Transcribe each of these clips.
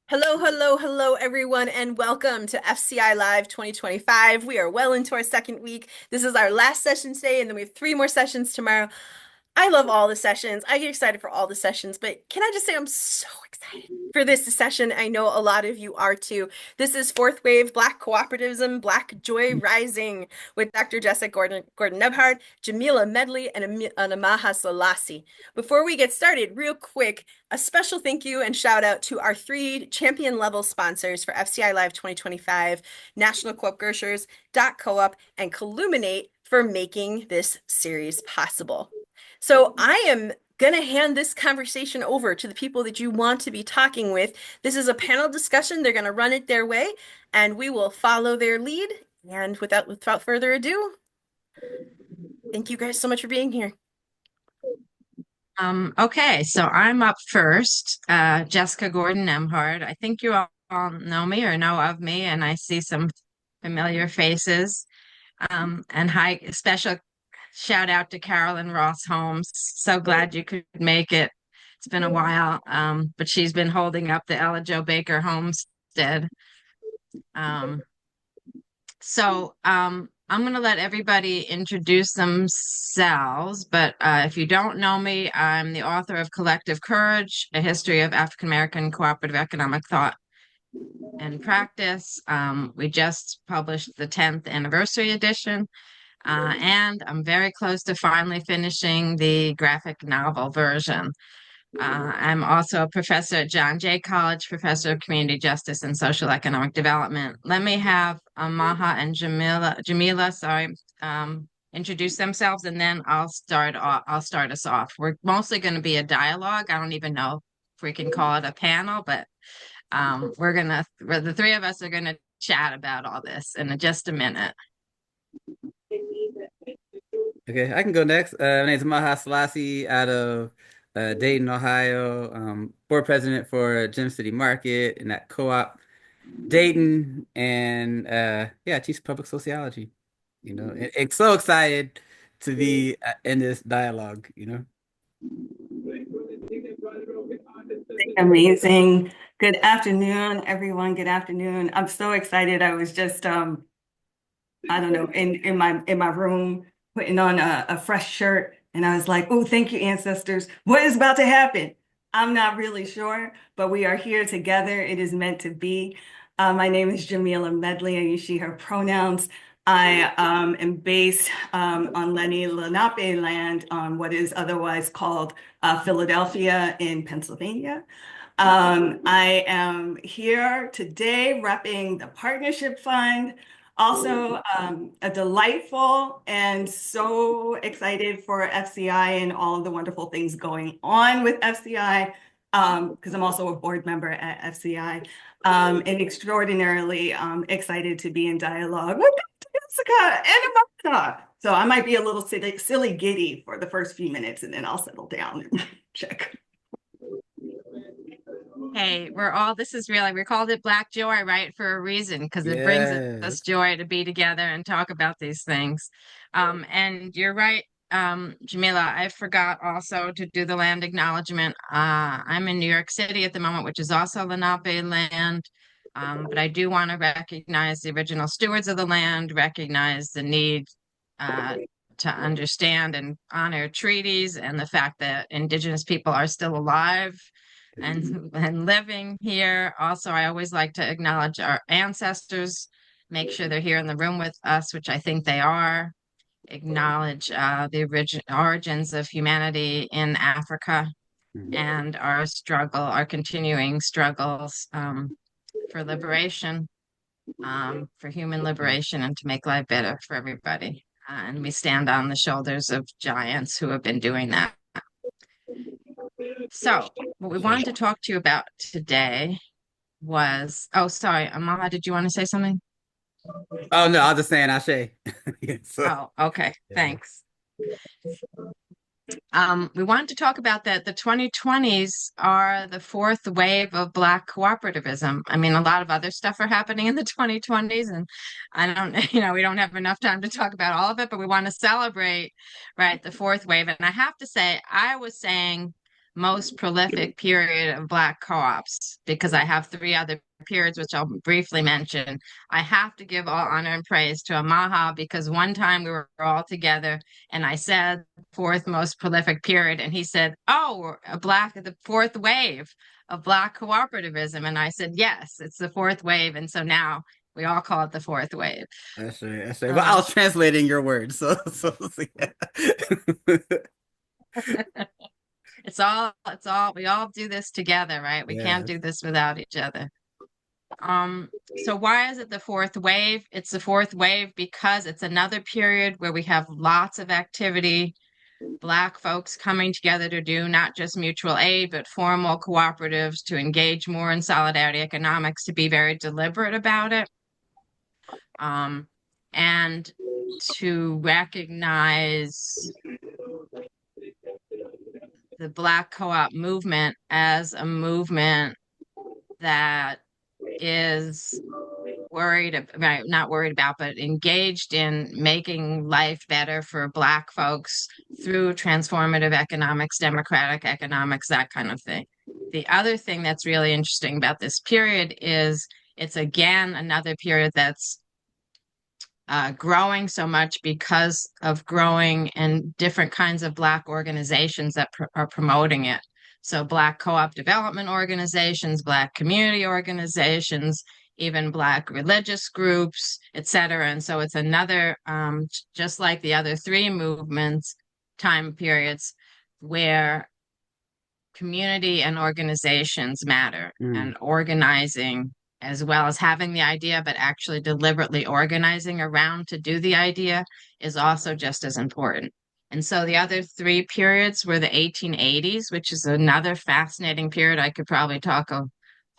Hello, hello, hello, everyone, and welcome to FCI Live 2025. We are well into our second week. This is our last session today, and then we have three more sessions tomorrow. I love all the sessions. I get excited for all the sessions, but can I just say I'm so excited for this session? I know a lot of you are too. This is Fourth Wave Black Cooperativism, Black Joy Rising with Dr. Jessica Gordon-Nembhard, Jamila Medley, and amaha sellassie. Before we get started, real quick, a special thank you and shout out to our three champion level sponsors for FCI Live 2025, National Co-op Grocers, .coop, and Colluminate for making this series possible. So I am going to hand this conversation over to the people that you want to be talking with. This is a panel discussion. They're going to run it their way, and we will follow their lead. And without further ado, thank you guys so much for being here. Okay, so I'm up first, Jessica Gordon-Nembhard. I think you all know me or know of me, and I see some familiar faces. And hi, special shout out to Carolyn Ross Holmes. So glad you could make it. It's been a while, but she's been holding up the Ella Jo Baker homestead. Um, so I'm going to let everybody introduce themselves, but if you don't know me, I'm the author of Collective Courage, A History of African American Cooperative Economic Thought and Practice. We just published the 10th anniversary edition, and I'm very close to finally finishing the graphic novel version. I'm also a professor at John Jay College, professor of community justice and social economic development. Let me have Amaha and Jamila, introduce themselves, and then I'll start us off. We're mostly going to be a dialogue. I don't even know if we can call it a panel, but the three of us are gonna chat about all this in just a minute. Okay, I can go next. My name is Maha Selassie out of Dayton, Ohio. Board president for Gem City Market and that co-op Dayton, and yeah, I teach public sociology. And so excited to be in this dialogue. Amazing. Good afternoon, everyone. Good afternoon. I'm so excited. I was just I don't know, in my room putting on a fresh shirt, and I was like, "Oh, thank you, ancestors. What is about to happen?" I'm not really sure, but we are here together. It is meant to be. My name is Jamila Medley. I use she, her pronouns. I am based on Lenni Lenape land on what is otherwise called Philadelphia in Pennsylvania. I am here today repping the Partnership Fund. Also, a delightful and so excited for FCI and all of the wonderful things going on with FCI, because I'm also a board member at FCI, and extraordinarily excited to be in dialogue with Jessica and Amanda. So I might be a little silly giddy for the first few minutes, and then I'll settle down and check. Hey, we called it Black Joy, right, for a reason, because it brings us Yes. joy to be together and talk about these things. And you're right, Jamila, I forgot also to do the land acknowledgement. I'm in New York City at the moment, which is also Lenape land. But I do want to recognize the original stewards of the land, recognize the need uh, to understand and honor treaties and the fact that Indigenous people are still alive and living here. Also, I always like to acknowledge our ancestors, make sure they're here in the room with us, which I think they are. Acknowledge the origins of humanity in Africa and our continuing struggles for liberation, for human liberation, and to make life better for everybody. And we stand on the shoulders of giants who have been doing that. So, what we wanted to talk to you about today was, oh, sorry, Amala, did you want to say something? Oh no, I was just saying Ashe. So, Oh, okay, yeah. thanks. We wanted to talk about that the 2020s are the fourth wave of Black cooperativism. I mean, a lot of other stuff are happening in the 2020s, and I don't, we don't have enough time to talk about all of it, but we want to celebrate, right, the fourth wave. And I have to say, I was saying most prolific period of Black co-ops, because I have three other periods, which I'll briefly mention. I have to give all honor and praise to Amaha, because one time we were all together and I said fourth most prolific period, and he said, "Oh, the fourth wave of Black cooperativism." And I said, "Yes, it's the fourth wave." And so now we all call it the fourth wave. That's right. That's right. Well, I was translating your words, so yeah. It's all, we all do this together, right? We can't Yes. do this without each other. So why is it the fourth wave? It's the fourth wave because it's another period where we have lots of activity, Black folks coming together to do not just mutual aid, but formal cooperatives, to engage more in solidarity economics, to be very deliberate about it, and to recognize the Black co-op movement as a movement that is not worried about, but engaged in making life better for Black folks through transformative economics, democratic economics, that kind of thing. The other thing that's really interesting about this period is it's again another period that's growing so much because of growing and different kinds of Black organizations that are promoting it. So Black co-op development organizations, Black community organizations, even Black religious groups, etc. And so it's another, just like the other three movements, time periods where community and organizations matter, and organizing, as well as having the idea, but actually deliberately organizing around to do the idea, is also just as important. And so the other three periods were the 1880s, which is another fascinating period. I could probably talk a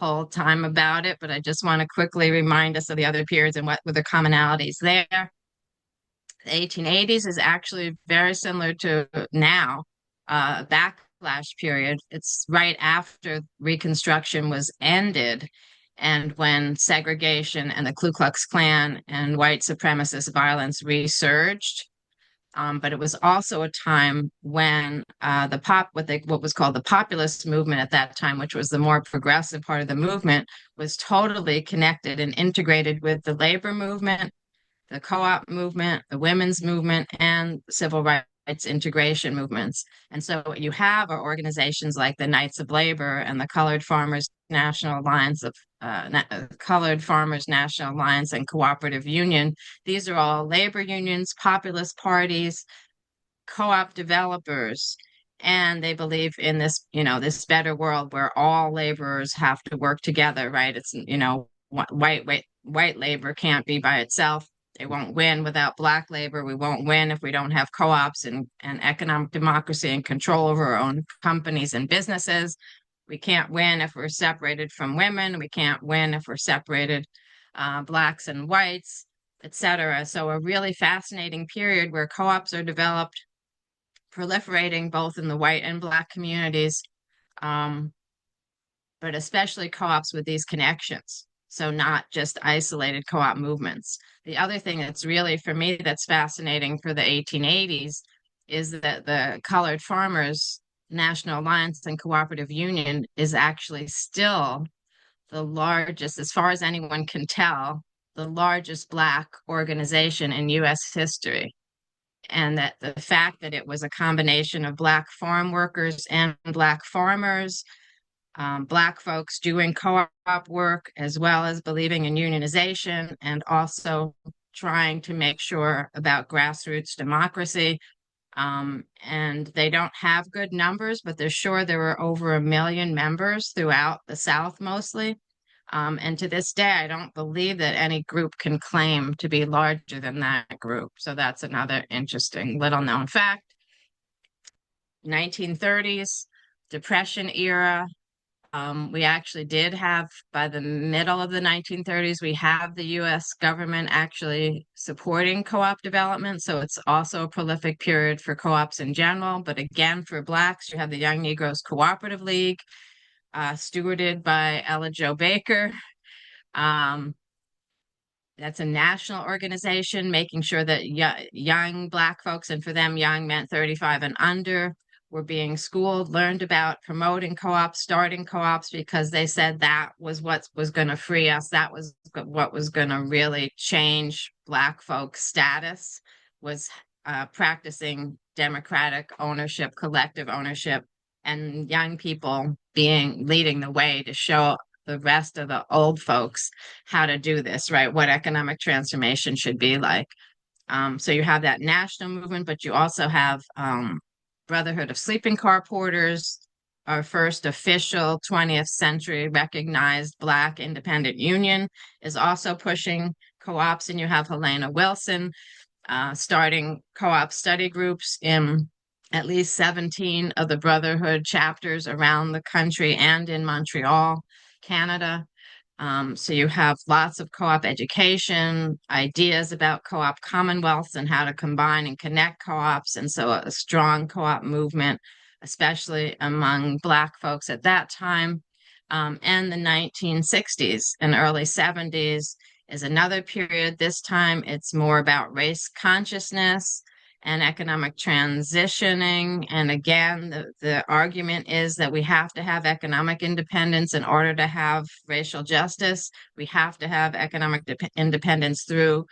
whole time about it, but I just want to quickly remind us of the other periods and what were the commonalities there. The 1880s is actually very similar to now, backlash period. It's right after Reconstruction was ended, and when segregation and the Ku Klux Klan and white supremacist violence resurged. But it was also a time when what was called the populist movement at that time, which was the more progressive part of the movement, was totally connected and integrated with the labor movement, the co-op movement, the women's movement, and civil rights integration movements. And so what you have are organizations like the Knights of Labor and the Colored Farmers National Alliance and Cooperative Union. These are all labor unions, populist parties, co-op developers, and they believe in this, this better world where all laborers have to work together, right? It's, white labor can't be by itself. They won't win without Black labor. We won't win if we don't have co-ops and economic democracy and control over our own companies and businesses. We can't win if we're separated from women. We can't win if we're separated, Blacks and whites, etc. So a really fascinating period where co-ops are developed, proliferating both in the white and Black communities, but especially co-ops with these connections. So not just isolated co-op movements. The other thing that's really, for me, that's fascinating for the 1880s is that the Colored Farmers National Alliance and Cooperative Union is actually still the largest, as far as anyone can tell, the largest Black organization in U.S. history. And that the fact that it was a combination of Black farm workers and Black farmers, Black folks doing co-op work, as well as believing in unionization, and also trying to make sure about grassroots democracy. And they don't have good numbers, but they're sure there were over 1 million members throughout the South mostly. And to this day, I don't believe that any group can claim to be larger than that group. So that's another interesting little known fact. 1930s, Depression era. We actually did have, by the middle of the 1930s, we have the U.S. government actually supporting co-op development. So it's also a prolific period for co-ops in general. But again, for Blacks, you have the Young Negroes Cooperative League, stewarded by Ella Jo Baker. That's a national organization making sure that young Black folks, and for them, young meant 35 and under, were being schooled, learned about promoting co-ops, starting co-ops, because they said that was what was going to free us. That was what was going to really change Black folks' status, was practicing democratic ownership, collective ownership, and young people leading the way to show the rest of the old folks how to do this, right? What economic transformation should be like. So you have that national movement, but you also have Brotherhood of Sleeping Car Porters, our first official 20th century recognized Black independent union, is also pushing co-ops, and you have Helena Wilson starting co-op study groups in at least 17 of the Brotherhood chapters around the country and in Montreal, Canada. So you have lots of co-op education, ideas about co-op commonwealths and how to combine and connect co-ops. And so a strong co-op movement, especially among Black folks at that time. And the 1960s and early 70s is another period. This time it's more about race consciousness and economic transitioning. And again, the argument is that we have to have economic independence in order to have racial justice. We have to have economic independence through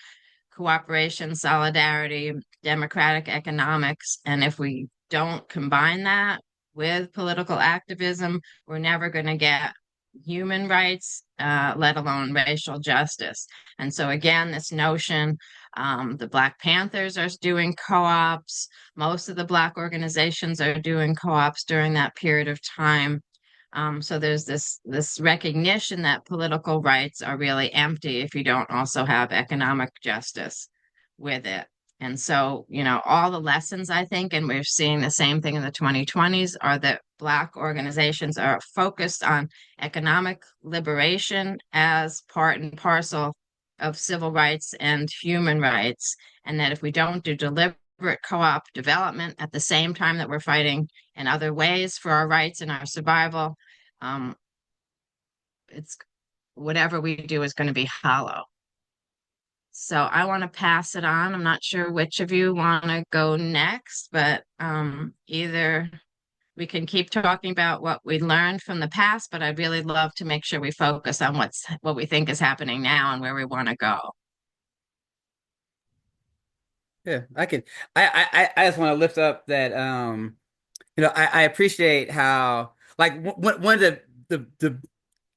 cooperation, solidarity, democratic economics. And if we don't combine that with political activism, we're never going to get human rights, let alone racial justice. And so again, this notion, the Black Panthers are doing co-ops. Most of the Black organizations are doing co-ops during that period of time. So there's this recognition that political rights are really empty if you don't also have economic justice with it. And so, all the lessons, I think, and we're seeing the same thing in the 2020s, are that Black organizations are focused on economic liberation as part and parcel of civil rights and human rights. And that if we don't do deliberate co-op development at the same time that we're fighting in other ways for our rights and our survival, it's whatever we do is going to be hollow. So I want to pass it on. I'm not sure which of you want to go next, but either we can keep talking about what we learned from the past, but I'd really love to make sure we focus on what we think is happening now and where we want to go. Yeah, I can. I just want to lift up that I appreciate how, like, one of the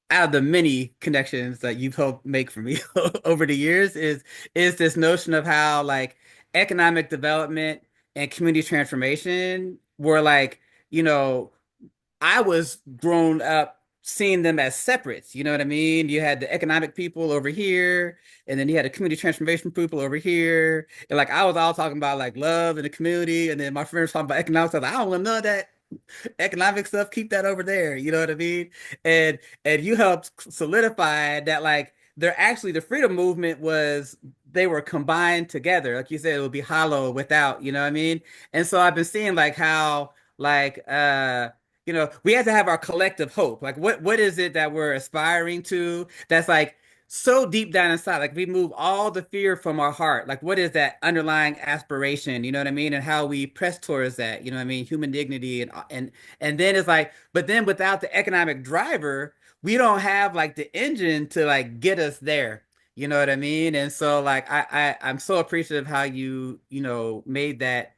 out of the many connections that you've helped make for me over the years is this notion of how, like, economic development and community transformation were, like, I was grown up seeing them as separates. You know what I mean? You had the economic people over here, and then you had the community transformation people over here. And, like, I was all talking about, like, love and the community, and then my friends talking about economics. I was like, I don't want none of that economic stuff. Keep that over there. You know what I mean? And you helped solidify that, like, they're actually, the freedom movement was, they were combined together. Like you said, it would be hollow without, you know what I mean? And so I've been seeing, like, how, like, we have to have our collective hope. Like, what is it that we're aspiring to that's, like, so deep down inside? Like, we move all the fear from our heart. Like, what is that underlying aspiration? You know what I mean? And how we press towards that, you know what I mean? Human dignity, and then it's like, but then without the economic driver, we don't have, like, the engine to, like, get us there. You know what I mean? And so, like, I'm so appreciative how you made that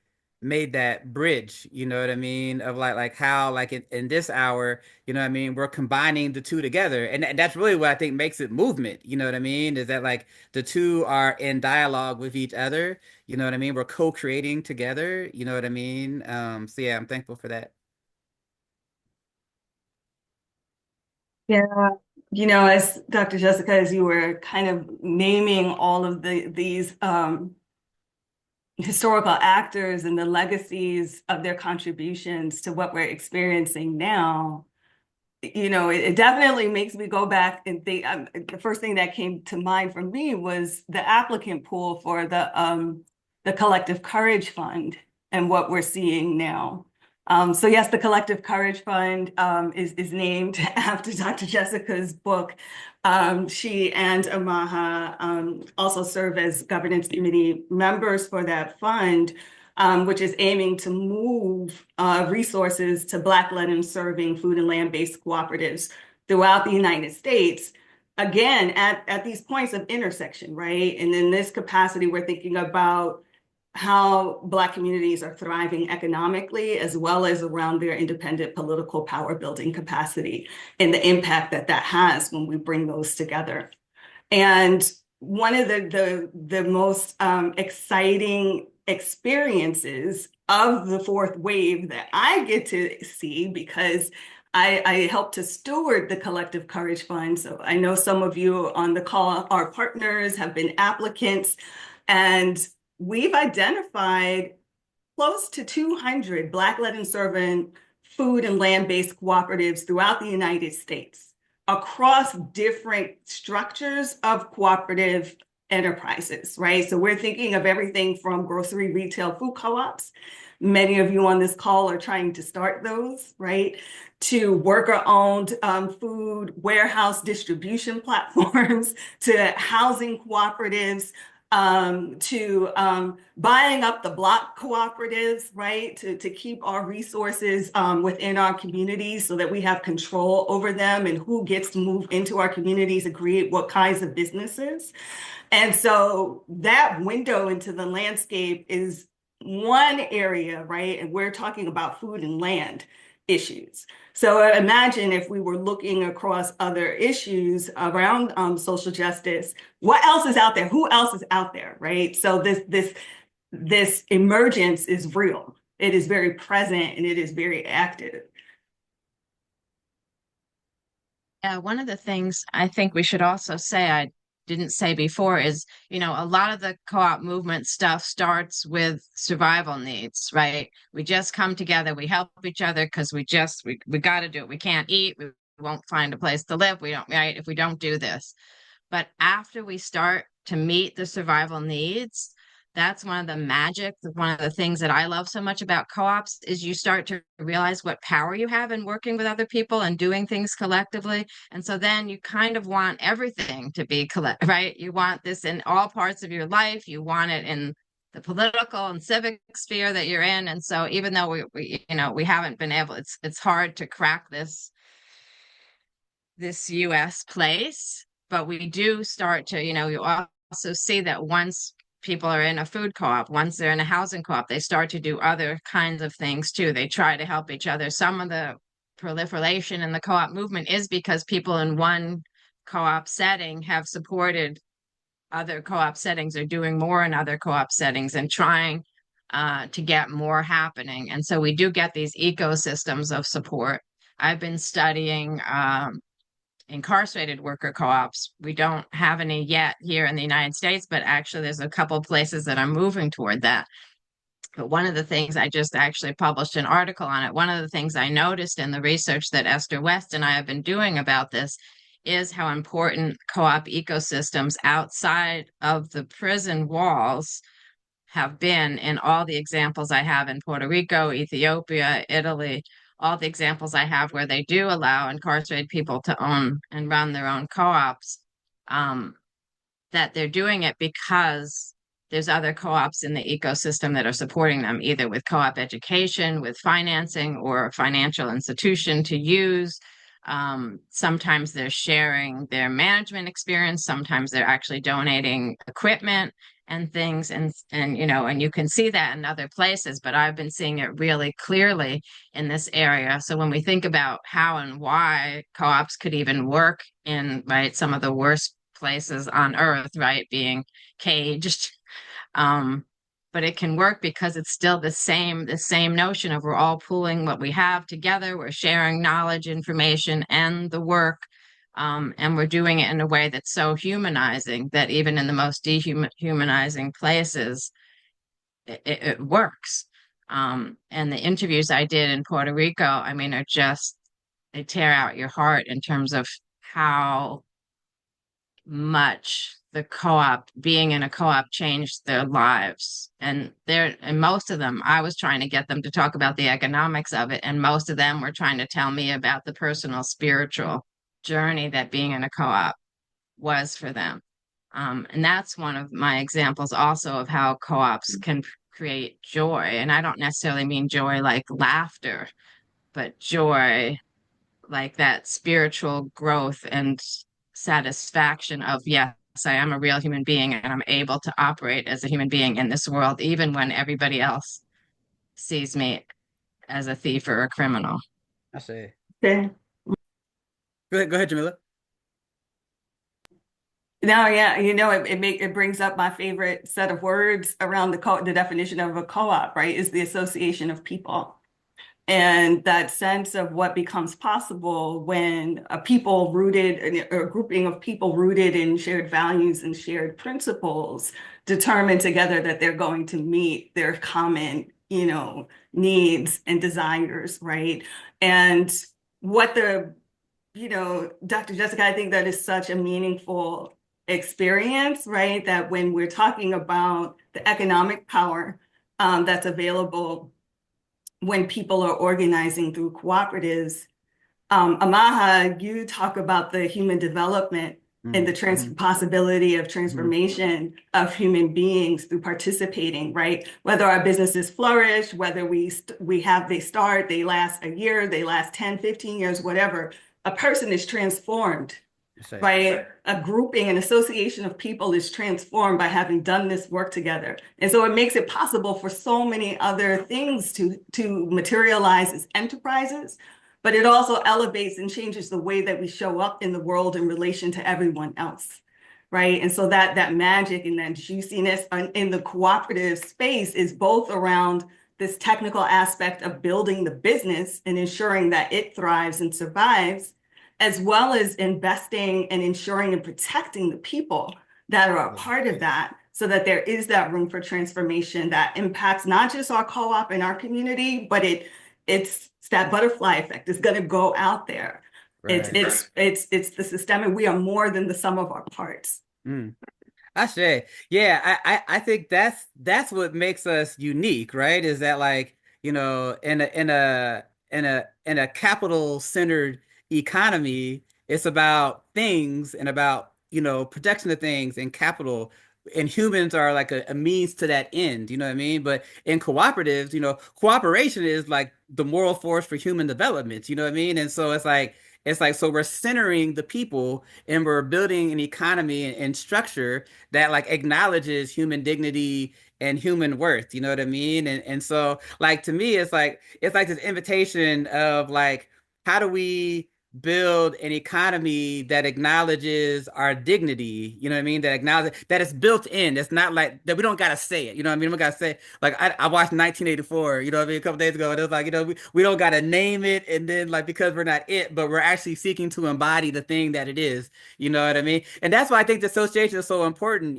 bridge, you know what I mean? Of, like how, like, in this hour, you know what I mean, we're combining the two together. And that's really what I think makes it movement, you know what I mean? Is that, like, the two are in dialogue with each other, you know what I mean? We're co-creating together, you know what I mean? So yeah, I'm thankful for that. Yeah, as Dr. Jessica, as you were kind of naming all of these historical actors and the legacies of their contributions to what we're experiencing now, it definitely makes me go back and think. The first thing that came to mind for me was the applicant pool for the Collective Courage Fund and what we're seeing now. So yes, the Collective Courage Fund is named after Dr. Jessica's book. She and Amaha also serve as governance committee members for that fund. which is aiming to move resources to Black-led and serving food and land-based cooperatives throughout the United States. Again, at these points of intersection, right? And in this capacity, we're thinking about how Black communities are thriving economically, as well as around their independent political power building capacity and the impact that that has when we bring those together. And one of the most exciting experiences of the fourth wave that I get to see, because I help to steward the Collective Courage Fund. So I know some of you on the call are partners, have been applicants, and we've identified close to 200 Black-led and serving food and land-based cooperatives throughout the United States across different structures of cooperative enterprises, right? So we're thinking of everything from grocery retail food co-ops. Many of you on this call are trying to start those, right? To worker-owned food warehouse distribution platforms, to housing cooperatives, to buying up the block cooperatives, right? To keep our resources within our communities so that we have control over them and who gets to move into our communities and create what kinds of businesses. And so that window into the landscape is one area, right? And we're talking about food and land issues. So imagine if we were looking across other issues around social justice, what else is out there? Who else is out there, right? So this emergence is real. It is very present and it is very active. Yeah, one of the things I think we should also say, I didn't say before, is, a lot of the co-op movement stuff starts with survival needs, right? We just come together, we help each other because we got to do it. We can't eat, we won't find a place to live, we don't, right, if we don't do this. But after we start to meet the survival needs, that's one of the things that I love so much about co-ops is you start to realize what power you have in working with other people and doing things collectively. And so then you kind of want everything to be right? You want this in all parts of your life. You want it in the political and civic sphere that you're in. And so even though we haven't been able, it's hard to crack this US place, but we do start to, you also see that once people are in a food co-op, once they're in a housing co-op, they start to do other kinds of things too. They try to help each other. Some of the proliferation in the co-op movement is because people in one co-op setting have supported other co-op settings or doing more in other co-op settings and trying to get more happening. And so we do get these ecosystems of support. I've been studying incarcerated worker co-ops. We don't have any yet here in the United States, but actually there's a couple places that are moving toward that. But one of the things, I just actually published an article on it. One of the things I noticed in the research that Esther West and I have been doing about this is how important co-op ecosystems outside of the prison walls have been in all the examples I have in Puerto Rico, Ethiopia, Italy, all the examples I have where they do allow incarcerated people to own and run their own co-ops, that they're doing it because there's other co-ops in the ecosystem that are supporting them, either with co-op education, with financing, or a financial institution to use. Sometimes they're sharing their management experience. Sometimes they're actually donating equipment and things, and you can see that in other places, but I've been seeing it really clearly in this area. So when we think about how and why co-ops could even work in, right, some of the worst places on earth, right, being caged, but it can work because it's still the same notion of we're all pooling what we have together, we're sharing knowledge, information, and the work. And we're doing it in a way that's so humanizing that even in the most dehumanizing places, it works. And the interviews I did in Puerto Rico, I mean, they tear out your heart in terms of how much being in a co-op changed their lives. And most of them, I was trying to get them to talk about the economics of it. And most of them were trying to tell me about the personal, spiritual journey that being in a co-op was for them. And that's one of my examples also of how co-ops can create joy. And I don't necessarily mean joy like laughter, but joy like that spiritual growth and satisfaction of, yes, I am a real human being and I'm able to operate as a human being in this world, even when everybody else sees me as a thief or a criminal. I say. Okay. Go ahead, Jamila. No, yeah, it brings up my favorite set of words around the definition of a co-op, right? Is the association of people. And that sense of what becomes possible when a grouping of people rooted in shared values and shared principles determine together that they're going to meet their common, needs and desires, right? And what Dr. Jessica, I think that is such a meaningful experience, right? That when we're talking about the economic power that's available when people are organizing through cooperatives. Amaha, you talk about the human development and the possibility of transformation of human beings through participating, right? Whether our businesses flourish, whether they last a year, they last 10, 15 years, whatever, a person is transformed, right? A grouping, an association of people is transformed by having done this work together. And so it makes it possible for so many other things to materialize as enterprises, but it also elevates and changes the way that we show up in the world in relation to everyone else, right? And so that magic and that juiciness in the cooperative space is both around this technical aspect of building the business and ensuring that it thrives and survives, as well as investing and ensuring and protecting the people that are a part of that, so that there is that room for transformation that impacts not just our co-op and our community, but it's that butterfly effect. It's going to go out there. Right. It's the systemic. We are more than the sum of our parts. I say, yeah, I think that's what makes us unique, right? Is that like, in a capital centered economy, it's about things and about, protection of things and capital. And humans are like a means to that end, you know what I mean? But in cooperatives, cooperation is like the moral force for human development, you know what I mean? And so so we're centering the people and we're building an economy and structure that like acknowledges human dignity and human worth, you know what I mean? And so like to me it's like this invitation of like, how do we build an economy that acknowledges our dignity, you know what I mean? That acknowledges that it's built in. It's not like that we don't gotta say it, you know what I mean? We gotta say, like, I watched 1984, you know what I mean, a couple days ago, and it was like, we don't gotta name it, and then like because we're not it, but we're actually seeking to embody the thing that it is, you know what I mean? And that's why I think the association is so important,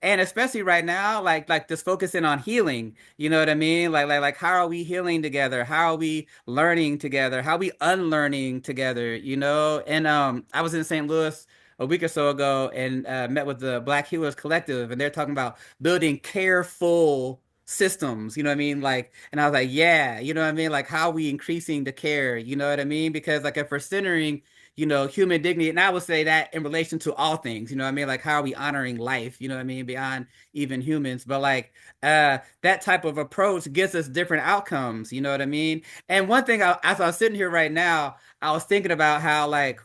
and especially right now, like this focusing on healing, you know what I mean? Like how are we healing together? How are we learning together? How are we unlearning together? And I was in St. Louis a week or so ago and met with the Black Healers Collective, and they're talking about building careful systems, you know what I mean? Like, and I was like, yeah, you know what I mean? Like, how are we increasing the care, you know what I mean? Because like if we're centering, human dignity, and I would say that in relation to all things, you know what I mean? Like, how are we honoring life, you know what I mean? Beyond even humans, but like that type of approach gives us different outcomes, you know what I mean? And one thing, as I was sitting here right now, I was thinking about how like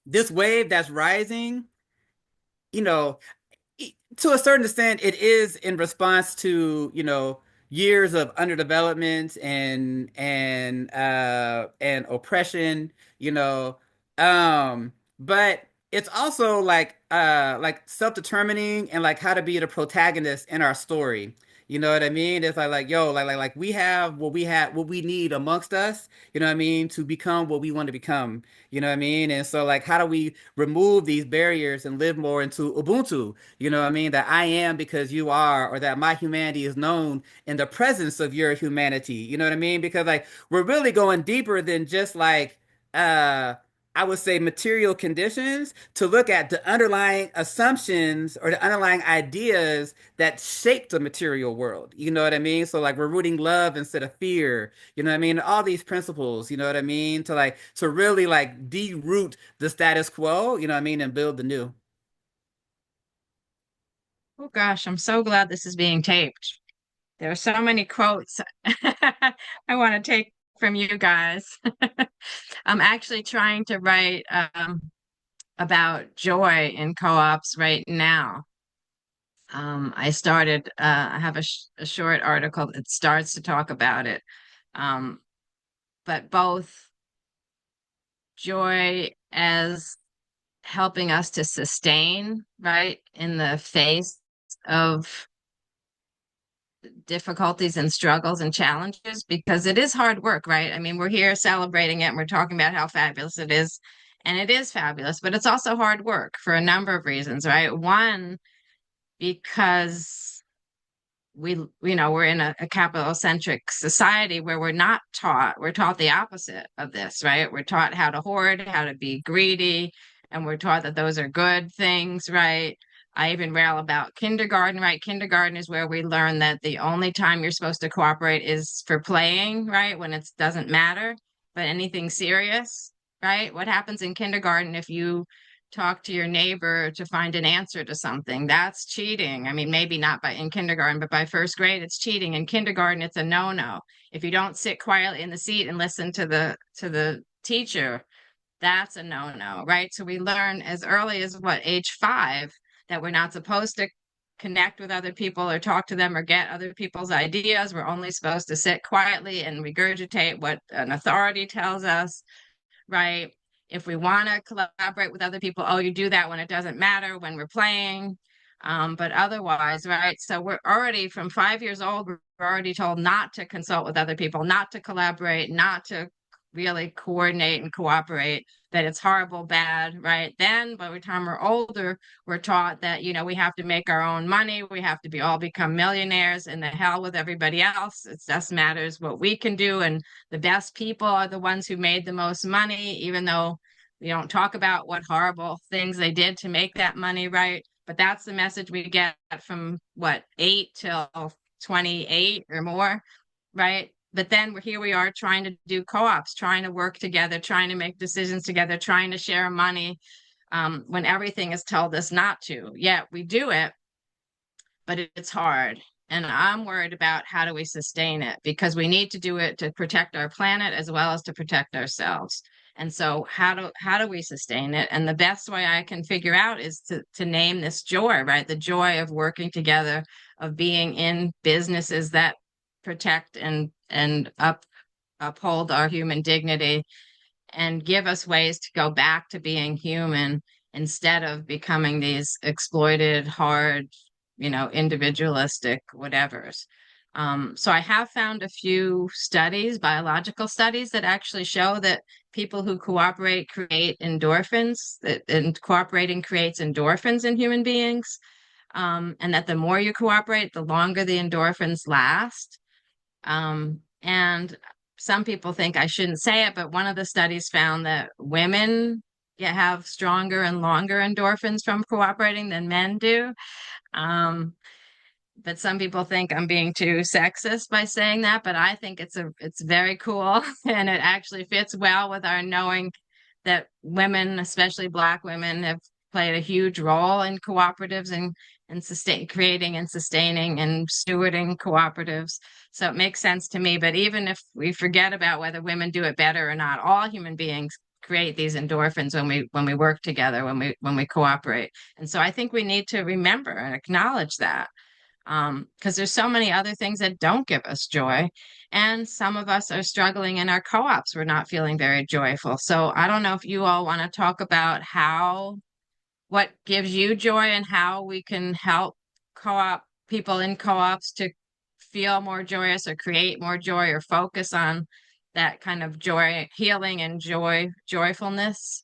this wave that's rising, you know, to a certain extent, it is in response to, years of underdevelopment and oppression, you know. But it's also like self-determining and like how to be the protagonist in our story. You know what I mean? It's like yo, like we have what we need amongst us, you know what I mean, to become what we want to become. You know what I mean? And so like how do we remove these barriers and live more into Ubuntu? You know what I mean? That I am because you are, or that my humanity is known in the presence of your humanity. You know what I mean? Because like we're really going deeper than just like uh I would say material conditions to look at the underlying assumptions or the underlying ideas that shape the material world. You know what I mean? So like we're rooting love instead of fear. You know what I mean? All these principles, you know what I mean? To really like de-root the status quo, you know what I mean, and build the new. Oh gosh, I'm so glad this is being taped. There are so many quotes I want to take from you guys. I'm actually trying to write about joy in co-ops right now. I started, I have a short article that starts to talk about it. But both joy as helping us to sustain, right, in the face of difficulties and struggles and challenges, because it is hard work, right? I mean, we're here celebrating it and we're talking about how fabulous it is. And it is fabulous, but it's also hard work for a number of reasons, right? One, because we're in a capital-centric society where we're taught the opposite of this, right? We're taught how to hoard, how to be greedy, and we're taught that those are good things, right? I even rail about kindergarten, right? Kindergarten is where we learn that the only time you're supposed to cooperate is for playing, right? When it doesn't matter. But anything serious, right? What happens in kindergarten if you talk to your neighbor to find an answer to something? That's cheating. I mean, maybe not in kindergarten, but by first grade, it's cheating. In kindergarten, it's a no-no. If you don't sit quietly in the seat and listen to the teacher, that's a no-no, right? So we learn as early as age 5, that we're not supposed to connect with other people or talk to them or get other people's ideas. We're only supposed to sit quietly and regurgitate what an authority tells us, right? If we want to collaborate with other people, oh, you do that when it doesn't matter, when we're playing. But otherwise, right? So we're already from 5 years old, we're already told not to consult with other people, not to collaborate, not to really coordinate and cooperate, that it's horrible, bad, right? Then by the time we're older, we're taught that, we have to make our own money. We have to all become millionaires, and the hell with everybody else. It just matters what we can do. And the best people are the ones who made the most money, even though we don't talk about what horrible things they did to make that money, right? But that's the message we get from 8 till 28 or more, right? But then here we are trying to do co-ops, trying to work together, trying to make decisions together, trying to share money, when everything is told us not to. Yet we do it, but it's hard. And I'm worried about how do we sustain it, because we need to do it to protect our planet as well as to protect ourselves. And so how do we sustain it? And the best way I can figure out is to name this joy, right? The joy of working together, of being in businesses that protect and uphold our human dignity, and give us ways to go back to being human instead of becoming these exploited, hard, individualistic whatevers. So I have found a few studies, biological studies, that actually show that people who cooperate create endorphins, and cooperating creates endorphins in human beings, and that the more you cooperate, the longer the endorphins last. And some people think I shouldn't say it, but one of the studies found that women have stronger and longer endorphins from cooperating than men do. But some people think I'm being too sexist by saying that, but I think it's very cool, and it actually fits well with our knowing that women, especially Black women, have played a huge role in cooperatives and creating and sustaining and stewarding cooperatives. So it makes sense to me. But even if we forget about whether women do it better or not, all human beings create these endorphins when we work together, when we cooperate. And so I think we need to remember and acknowledge that, because there's so many other things that don't give us joy. And some of us are struggling in our co-ops. We're not feeling very joyful. So I don't know if you all want to talk about what gives you joy and how we can help people in co-ops to feel more joyous or create more joy or focus on that kind of joy, healing and joyfulness.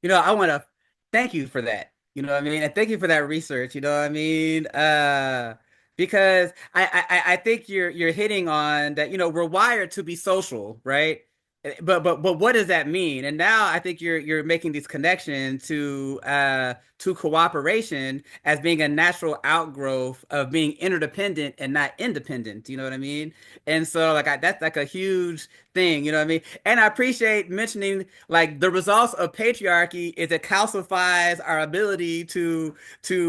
I want to thank you for that. You know what I mean? And thank you for that research. You know what I mean? Because I think you're hitting on that, we're wired to be social, right? but what does that mean? And now I think you're making this connection to cooperation as being a natural outgrowth of being interdependent and not independent. You know what I mean? And so that's like a huge thing. You know what I mean? And I appreciate mentioning like the results of patriarchy is it calcifies our ability to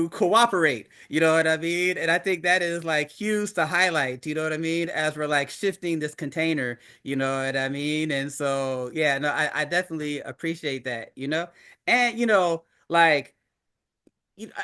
cooperate. You know what I mean? And I think that is like huge to highlight. You know what I mean? As we're like shifting this container. You know what I mean? And so, yeah, no, I definitely appreciate that, you know? And, like,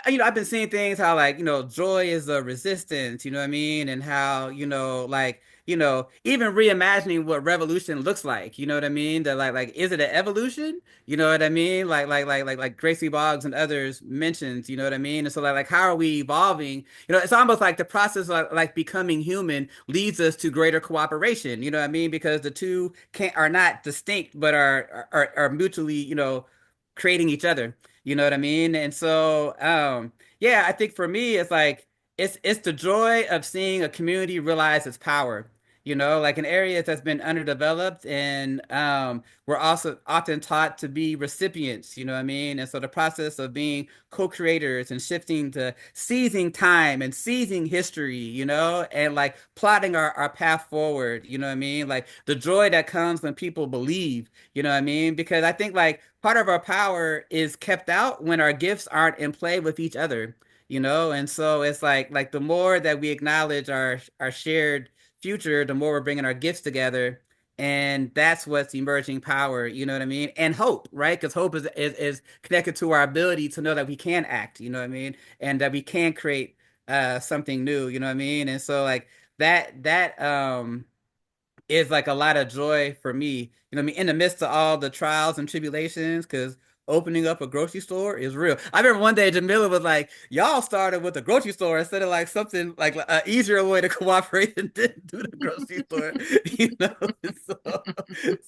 I've been seeing things how like, joy is a resistance, you know what I mean? And how, like, even reimagining what revolution looks like, you know what I mean? That like, is it an evolution? You know what I mean? Like Gracie Boggs and others mentioned, you know what I mean? And so like how are we evolving? It's almost like the process of like becoming human leads us to greater cooperation, you know what I mean? Because the two can't are not distinct, but are mutually, creating each other. You know what I mean? And so, yeah, I think for me, it's like it's the joy of seeing a community realize its power. Like in areas that's been underdeveloped, and we're also often taught to be recipients. You know what I mean? And so the process of being co-creators and shifting to seizing time and seizing history, and like plotting our path forward. You know what I mean? Like the joy that comes when people believe. You know what I mean? Because I think like part of our power is kept out when our gifts aren't in play with each other, and so it's like the more that we acknowledge our shared future, the more we're bringing our gifts together, and that's what's emerging power. You know what I mean? And hope, right? Because hope is connected to our ability to know that we can act. You know what I mean? And that we can create something new. You know what I mean? And so like that is like a lot of joy for me. You know what I mean? In the midst of all the trials and tribulations, because opening up a grocery store is real. I remember one day Jamila was like, y'all started with the grocery store instead of like something like an easier way to cooperate and didn't do the grocery store. You know? So,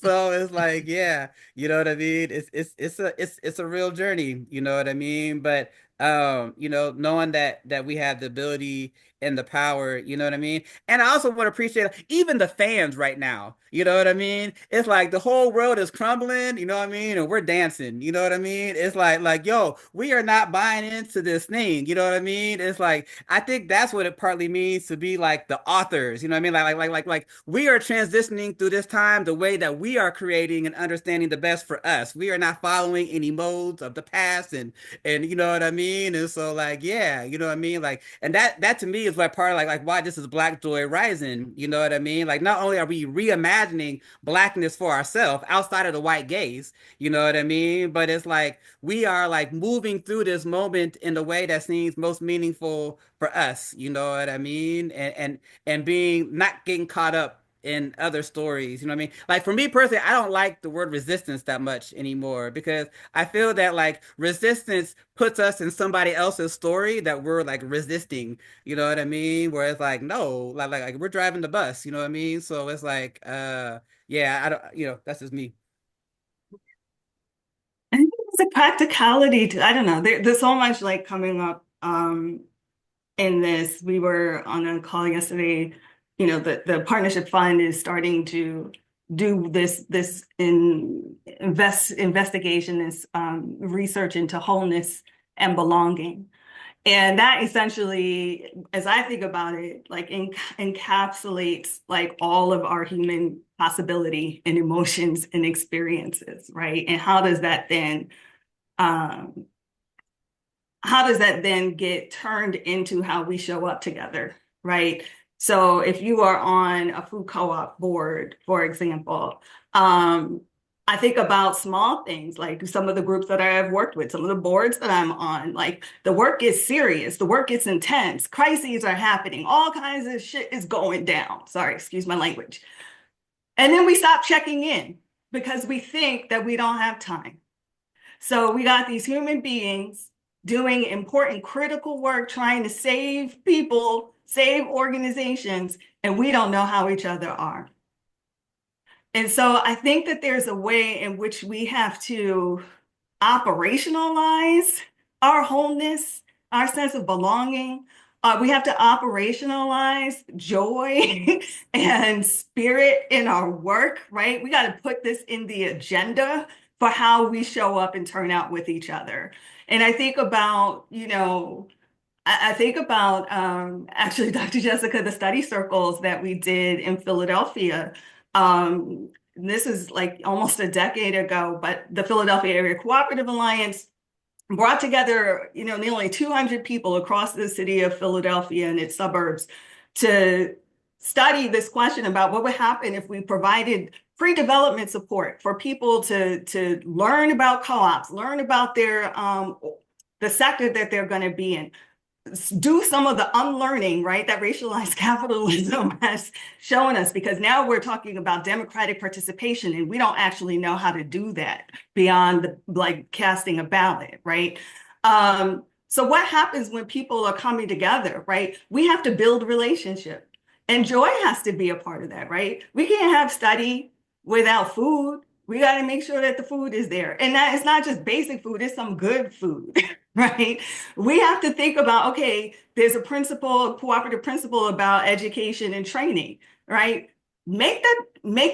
so it's like, yeah, you know what I mean? It's a real journey, you know what I mean? But knowing that we have the ability and the power, you know what I mean? And I also want to appreciate even the fans right now. You know what I mean? It's like the whole world is crumbling, you know what I mean? And we're dancing, you know what I mean? It's like, yo, we are not buying into this thing, you know what I mean? It's like I think that's what it partly means to be like the authors, you know what I mean? Like we are transitioning through this time the way that we are creating and understanding the best for us. We are not following any modes of the past and you know what I mean? And so like, yeah, you know what I mean? Like, and that to me is like part of like why this is Black Joy Rising. You know what I mean? Like, not only are we reimagining blackness for ourselves outside of the white gaze, you know what I mean? But it's like we are like moving through this moment in the way that seems most meaningful for us. You know what I mean? And being not getting caught up in other stories. You know what I mean? Like for me personally, I don't like the word resistance that much anymore because I feel that like resistance puts us in somebody else's story that we're like resisting. You know what I mean? Whereas like no, like we're driving the bus. You know what I mean? So it's like yeah, I don't. That's just me. I think it's a practicality to, I don't know, there's so much like coming up in this. We were on a call yesterday, the partnership fund is starting to do this investigation, this research into wholeness and belonging. And that essentially, as I think about it, like encapsulates like all of our human possibility and emotions and experiences, right? And um, how does that then get turned into how we show up together, right? So if you are on a food co-op board, for example, I think about small things like some of the groups that I have worked with, some of the boards that I'm on, like the work is serious, the work is intense, crises are happening, all kinds of shit is going down. Sorry, excuse my language. And then we stop checking in because we think that we don't have time. So we got these human beings doing important, critical work, trying to save people, save organizations, and we don't know how each other are. And so I think that there's a way in which we have to operationalize our wholeness, our sense of belonging, We have to operationalize joy and spirit in our work, right? We got to put this in the agenda for how we show up and turn out with each other. And I think about, I think about actually, Dr. Jessica, the study circles that we did in Philadelphia. This is like almost a decade ago, but the Philadelphia Area Cooperative Alliance brought together, nearly 200 people across the city of Philadelphia and its suburbs to study this question about what would happen if we provided pre-development support for people to learn about co-ops, learn about the sector that they're going to be in, do some of the unlearning, right, that racialized capitalism has shown us, because now we're talking about democratic participation and we don't actually know how to do that beyond like casting a ballot, right? So what happens when people are coming together, right? We have to build relationship, and joy has to be a part of that, right? We can't have study without food. We got to make sure that the food is there, and that it's not just basic food, it's some good food. Right? We have to think about, okay, there's a cooperative principle about education and training, right? Make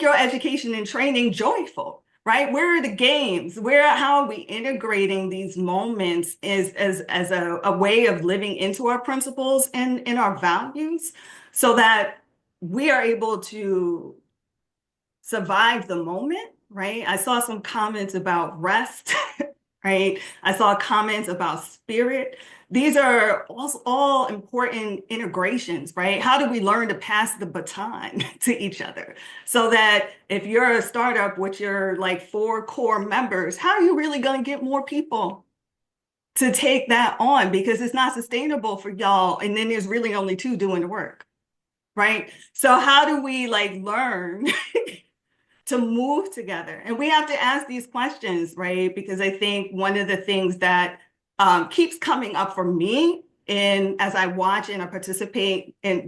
your education and training joyful, right? Where are the games? How are we integrating these moments as a way of living into our principles and in our values so that we are able to survive the moment, right? I saw some comments about rest. Right? I saw comments about spirit. These are all important integrations, right? How do we learn to pass the baton to each other so that if you're a startup with your like 4 core members, how are you really going to get more people to take that on? Because it's not sustainable for y'all. And then there's really only 2 doing the work, right? So how do we like learn to move together? And we have to ask these questions, right? Because I think one of the things that keeps coming up for me as I watch and I participate in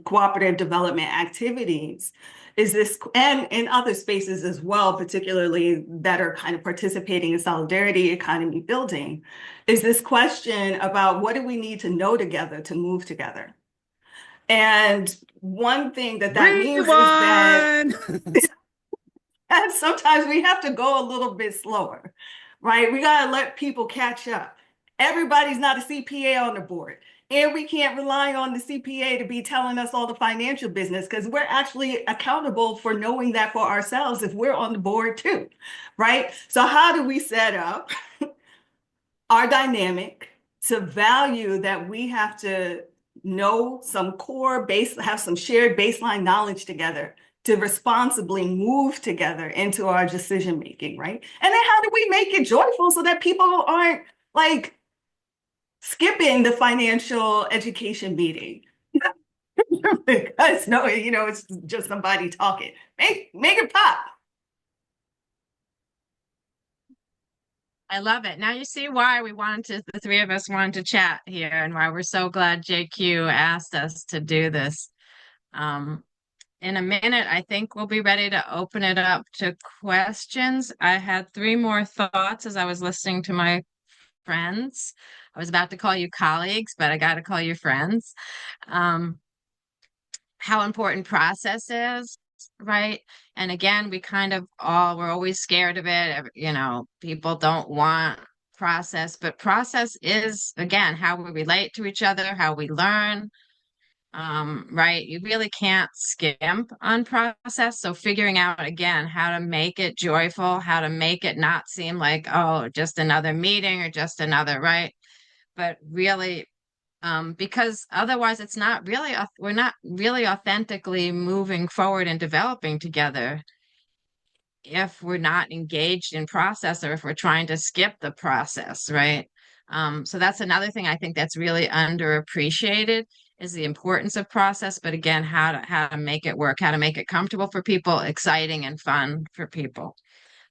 cooperative development activities is this, and in other spaces as well, particularly that are kind of participating in solidarity economy building, is this question about what do we need to know together to move together? And one thing that means is that and sometimes we have to go a little bit slower, right? We got to let people catch up. Everybody's not a CPA on the board. And we can't rely on the CPA to be telling us all the financial business, because we're actually accountable for knowing that for ourselves if we're on the board too, right? So how do we set up our dynamic to value that we have to know some have some shared baseline knowledge together to responsibly move together into our decision making, right? And then how do we make it joyful so that people aren't like skipping the financial education meeting? Because no, it's just somebody talking. Make it pop. I love it. Now you see why the 3 of us wanted to chat here and why we're so glad JQ asked us to do this. In a minute, I think we'll be ready to open it up to questions. I had 3 more thoughts as I was listening to my friends. I was about to call you colleagues, but I got to call you friends. How important process is, right? And again, we're always scared of it. People don't want process, but process is, again, how we relate to each other, how we learn. Right? You really can't skimp on process. So figuring out again how to make it joyful, how to make it not seem like, oh, just another meeting or just another, right? But really, because otherwise we're not really authentically moving forward and developing together if we're not engaged in process or if we're trying to skip the process, right? So that's another thing I think that's really underappreciated is the importance of process, but again, how to make it work, how to make it comfortable for people, exciting and fun for people.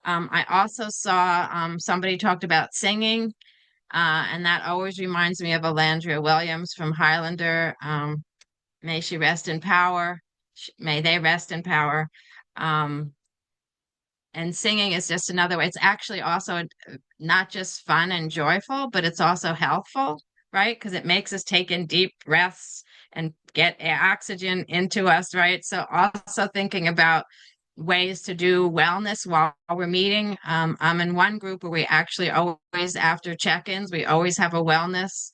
I also saw somebody talked about singing, and that always reminds me of Alandria Williams from Highlander. May she rest in power. May they rest in power. And singing is just another way. It's actually also not just fun and joyful, but it's also healthful, right? Because it makes us take in deep breaths and get oxygen into us, right? So also thinking about ways to do wellness while we're meeting. I'm in one group where we actually always, after check-ins, we always have a wellness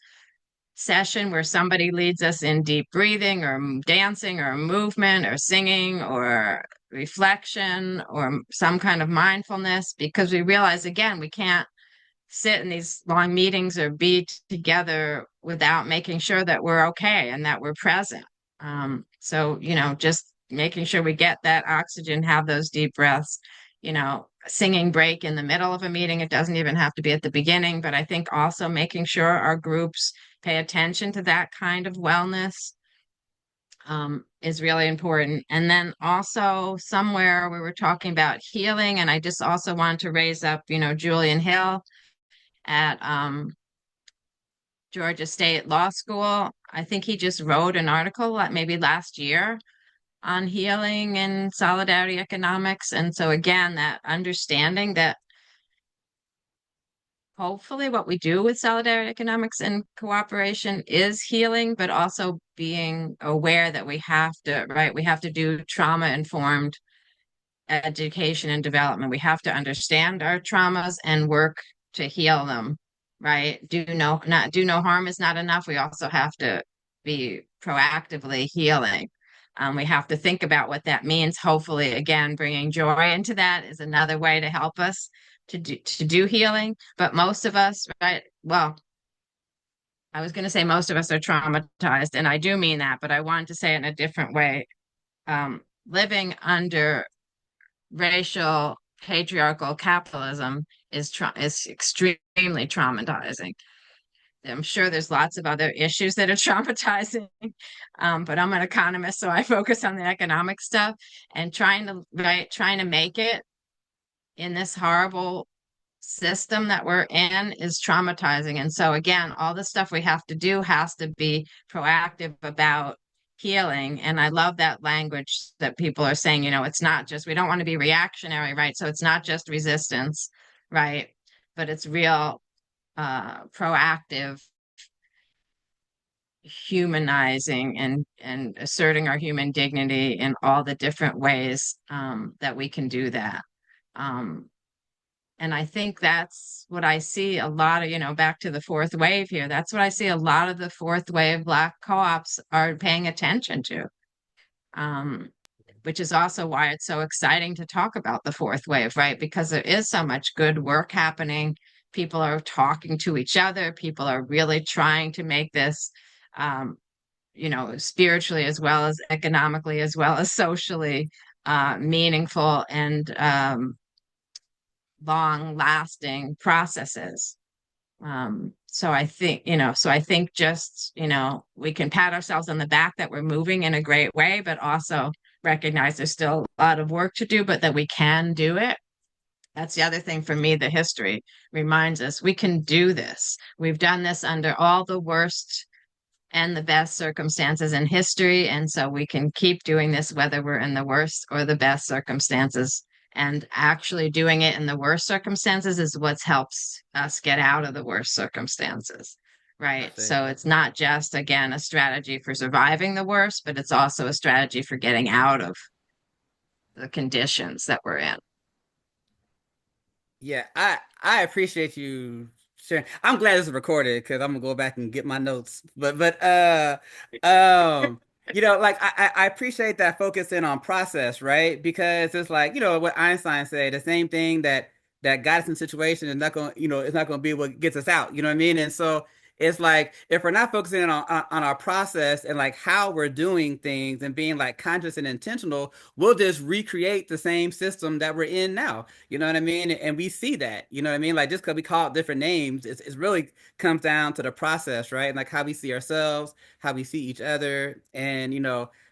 session where somebody leads us in deep breathing or dancing or movement or singing or reflection or some kind of mindfulness, because we realize, again, we can't sit in these long meetings or be together without making sure that we're okay and that we're present. So, just making sure we get that oxygen, have those deep breaths, singing break in the middle of a meeting. It doesn't even have to be at the beginning, but I think also making sure our groups pay attention to that kind of wellness is really important. And then also somewhere we were talking about healing, and I just also wanted to raise up, Julian Hill at Georgia State Law School. I think he just wrote an article maybe last year on healing and solidarity economics. And so again, that understanding that hopefully what we do with solidarity economics and cooperation is healing, but also being aware that we have to, right? We have to do trauma-informed education and development. We have to understand our traumas and work to heal them, right? Do no harm is not enough. We also have to be proactively healing. We have to think about what that means. Hopefully, again, bringing joy into that is another way to help us to do healing. But most of us, right? Well, I was going to say most of us are traumatized, and I do mean that, but I wanted to say it in a different way. Living under racial patriarchal capitalism is extremely traumatizing. I'm sure there's lots of other issues that are traumatizing, but I'm an economist, so I focus on the economic stuff and trying to make it in this horrible system that we're in is traumatizing. And so again, all the stuff we have to do has to be proactive about healing. And I love that language that people are saying, it's not just, we don't want to be reactionary, right? So it's not just resistance, right? But it's real proactive humanizing and asserting our human dignity in all the different ways that we can do that. And I think that's what I see a lot of, back to the fourth wave here. That's what I see a lot of the fourth wave Black co-ops are paying attention to, which is also why it's so exciting to talk about the fourth wave, right? Because there is so much good work happening. People are talking to each other. People are really trying to make this, spiritually as well as economically as well as socially meaningful and long-lasting processes. So I think just, we can pat ourselves on the back that we're moving in a great way, but also recognize there's still a lot of work to do, but that we can do it. That's the other thing for me. The history reminds us we can do this. We've done this under all the worst and the best circumstances in history. And so we can keep doing this, whether we're in the worst or the best circumstances. And actually doing it in the worst circumstances is what helps us get out of the worst circumstances, right? So it's not just, again, a strategy for surviving the worst, but it's also a strategy for getting out of the conditions that we're in. Yeah, I appreciate you sharing. I'm glad this is recorded because I'm gonna go back and get my notes. Like I appreciate that focus in on process, right? Because it's like, what Einstein said, the same thing that got us in situation is not gonna, it's not gonna be what gets us out. You know what I mean? And so it's like if we're not focusing on our process and like how we're doing things and being like conscious and intentional, we'll just recreate the same system that we're in now. You know what I mean? And we see that, you know what I mean? Like just because we call it different names, it's really comes down to the process, right? And like how we see ourselves, how we see each other, and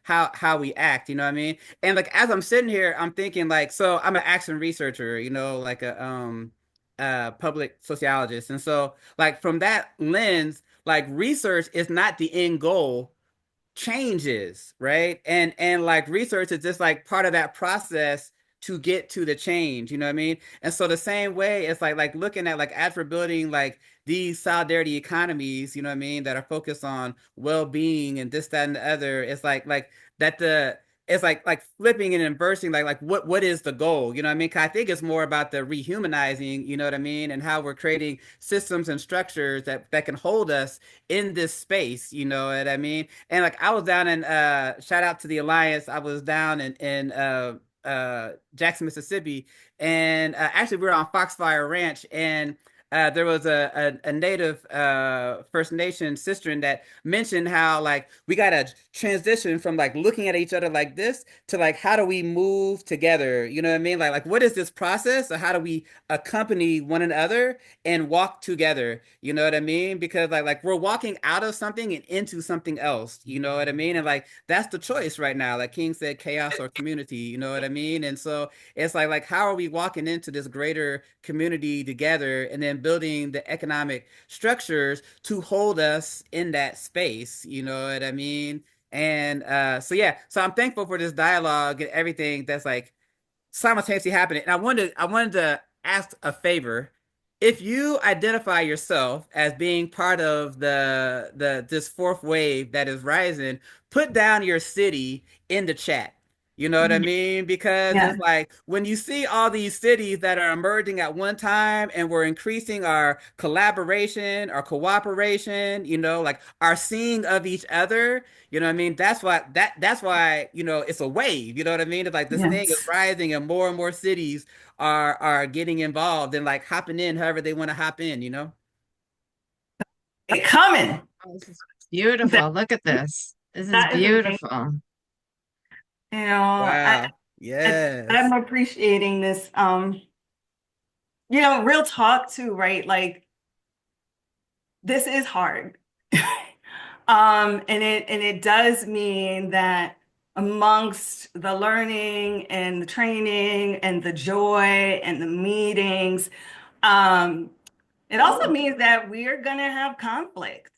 how we act, you know what I mean? And like as I'm sitting here, I'm thinking like, so I'm an action researcher, like a public sociologist. And so like from that lens, like research is not the end goal, changes, right? And like research is just like part of that process to get to the change, you know what I mean? And so the same way, it's like looking at like as we're building like these solidarity economies, you know what I mean, that are focused on well-being and this, that, and the other. It's like that the it's like flipping and inversing like what is the goal, you know what I mean? 'Cause I think it's more about the rehumanizing, you know what I mean, and how we're creating systems and structures that can hold us in this space, you know what I mean? And like I was down in shout out to the Alliance. I was down in Jackson, Mississippi, and actually we were on Foxfire Ranch, and there was a native First Nation sister that mentioned how like we gotta transition from like looking at each other like this to like how do we move together? You know what I mean? Like what is this process? Or how do we accompany one another and walk together? You know what I mean? Because like we're walking out of something and into something else. You know what I mean? And like that's the choice right now. Like King said, chaos or community. You know what I mean? And so it's like how are we walking into this greater community together and then building the economic structures to hold us in that space, you know what I mean? And so yeah, so I'm thankful for this dialogue and everything that's like simultaneously happening. And I wanted to ask a favor. If you identify yourself as being part of the this fourth wave that is rising, put down your city in the chat. You know what I mean? Because Yeah. it's like when you see all these cities that are emerging at one time and we're increasing our collaboration, our cooperation, you know, like our seeing of each other, you know what I mean? That's why, you know, it's a wave. You know what I mean? It's like this thing is Yes. rising and more cities are getting involved and like hopping in however they want to hop in, you know? It coming. Oh, this is That, beautiful. Look at this. This is that is amazing. beautiful. You know, Wow. I'm Yes. appreciating this. Real talk too, right? Like this is hard. And it does mean that amongst the learning and the training and the joy and the meetings, um, it also means that we are going to have conflict.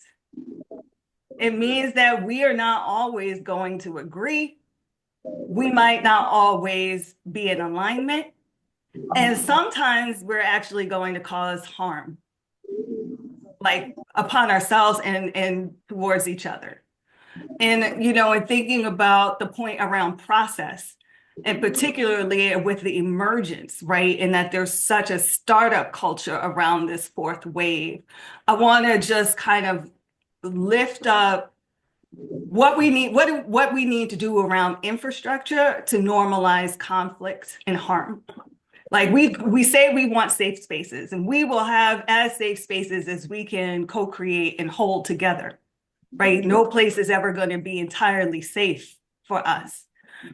It means that we are not always going to agree. We might not always be in alignment. And sometimes we're actually going to cause harm, like upon ourselves and towards each other. And thinking about the point around process, and particularly with the emergence, right? And that there's such a startup culture around this fourth wave. I want to just kind of lift up what we need, what we need to do around infrastructure to normalize conflict and harm. Like we say we want safe spaces, and we will have as safe spaces as we can co-create and hold together, right? No place is ever going to be entirely safe for us.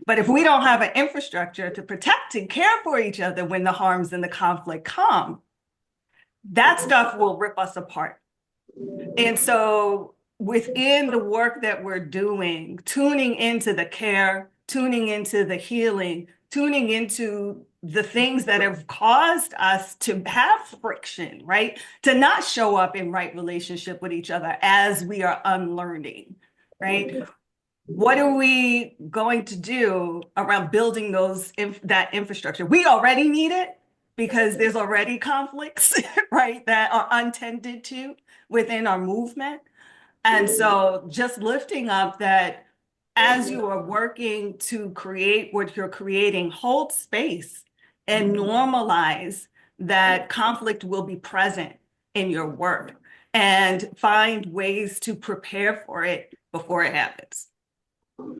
But if we don't have an infrastructure to protect and care for each other when the harms and the conflict come, that stuff will rip us apart. And so within the work that we're doing, tuning into the care, tuning into the healing, tuning into the things that have caused us to have friction, right? To not show up in right relationship with each other as we are unlearning, right? What are we going to do around building that infrastructure? We already need it because there's already conflicts, right, that are untended to within our movement. And so just lifting up that as you are working to create what you're creating, hold space and normalize that conflict will be present in your work and find ways to prepare for it before it happens. Oh,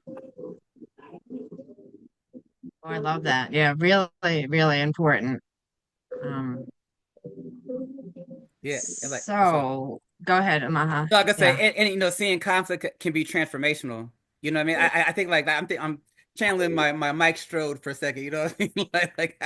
I love that. Yeah, really, really important. Yeah. And like so So go ahead, Amaha. so like I say, Yeah. and you know, seeing conflict can be transformational. You know what I mean? I think like I'm channeling my Mike Strode for a second. You know what I mean? Like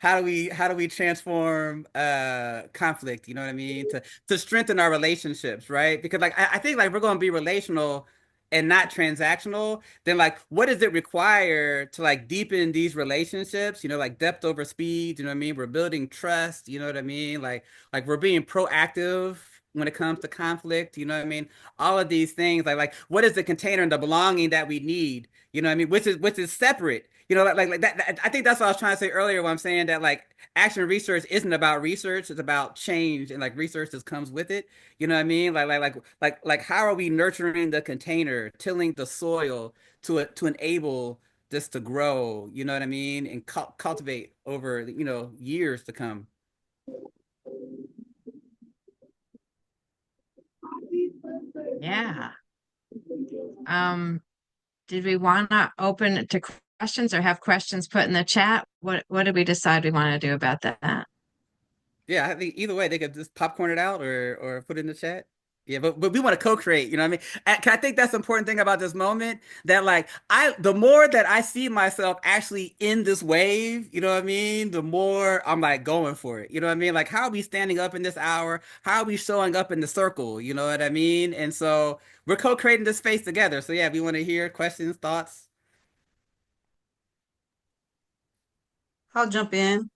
how do we transform conflict? You know what I mean? To strengthen our relationships, right? Because like I think like we're going to be relational and not transactional. Then like what does it require to like deepen these relationships? You know, like depth over speed. You know what I mean? We're building trust. You know what I mean? Like we're being proactive when it comes to conflict, you know what I mean? All of these things, like what is the container and the belonging that we need? You know what I mean? Which is separate. like that. I think that's what I was trying to say earlier when I'm saying that like action research isn't about research, it's about change and like research just comes with it. You know what I mean? Like how are we nurturing the container, tilling the soil to enable this to grow, you know what I mean? And cultivate over, years to come. Yeah. Did we want to open it to questions or have questions put in the chat? What did we decide we want to do about that? Yeah, I think either way they could just popcorn it out or put it in the chat. Yeah, but we want to co-create, you know what I mean? I think that's the important thing about this moment that like the more that I see myself actually in this wave, you know what I mean? The more I'm like going for it. You know what I mean? Like how are we standing up in this hour? How are we showing up in the circle? You know what I mean? And so we're co-creating this space together. So yeah, we want to hear questions, thoughts. I'll jump in.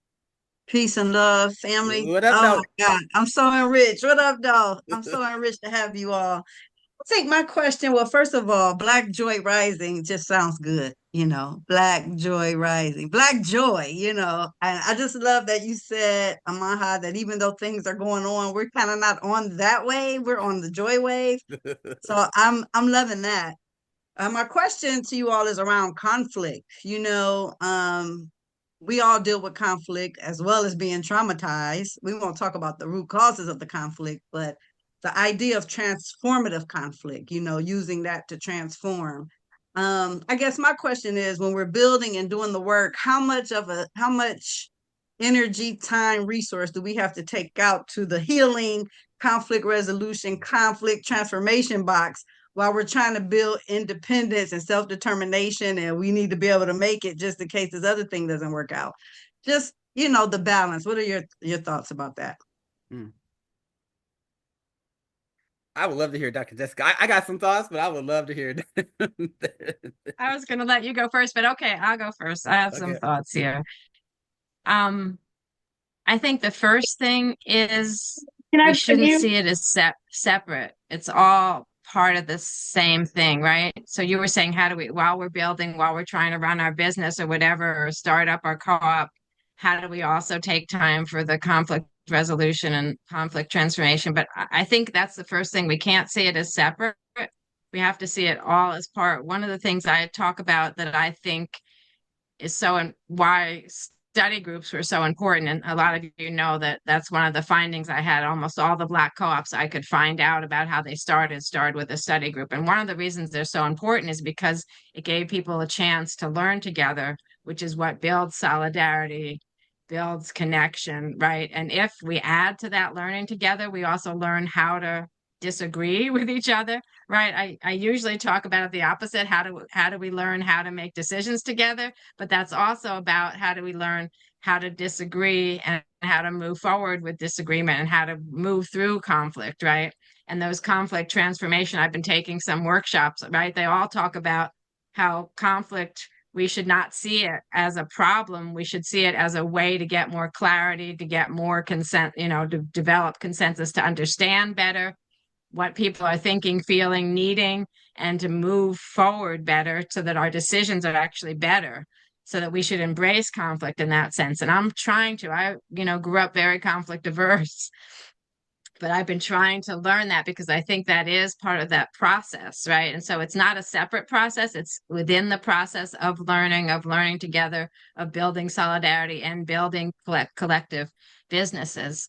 Peace and love, family. What up, Oh my though? God, I'm so enriched. What up, though? I'm so enriched to have you all. I think my question, well, first of all, Black Joy Rising just sounds good, Black Joy Rising, Black Joy, And I just love that you said, Amaha, that even though things are going on, we're kind of not on that wave, we're on the joy wave. So I'm loving that. My question to you all is around conflict. We all deal with conflict as well as being traumatized. We won't talk about the root causes of the conflict, but the idea of transformative conflict, using that to transform. I guess my question is when we're building and doing the work, how much energy, time, resource do we have to take out to the healing, conflict resolution, conflict transformation box while we're trying to build independence and self-determination, and we need to be able to make it just in case this other thing doesn't work out? Just, the balance. What are your thoughts about that? Hmm. I would love to hear Dr. Jessica. I got some thoughts, but I would love to hear. I was going to let you go first, but okay, I'll go first. I have some Okay. thoughts here. I think the first thing is Can I we bring shouldn't you? see it as separate. It's all part of the same thing, right? So you were saying, how do we, while we're building, while we're trying to run our business or whatever, or start up our co-op, how do we also take time for the conflict resolution and conflict transformation? But I think that's the first thing. We can't see it as separate. We have to see it all as part. One of the things I talk about that I think is so, and why study groups were so important. And a lot of you know that that's one of the findings I had. Almost all the Black co-ops I could find out about how they started with a study group. And one of the reasons they're so important is because it gave people a chance to learn together, which is what builds solidarity, builds connection, right? And if we add to that learning together, we also learn how to disagree with each other, right? I usually talk about it the opposite. How do we learn how to make decisions together? But that's also about how do we learn how to disagree and how to move forward with disagreement and how to move through conflict, right? And those conflict transformation, I've been taking some workshops, right? They all talk about how conflict, we should not see it as a problem. We should see it as a way to get more clarity, to get more consent, to develop consensus, to understand better what people are thinking, feeling, needing, and to move forward better so that our decisions are actually better, so that we should embrace conflict in that sense. And I grew up very conflict averse, but I've been trying to learn that because I think that is part of that process, right? And so it's not a separate process. It's within the process of learning together, of building solidarity and building collective businesses.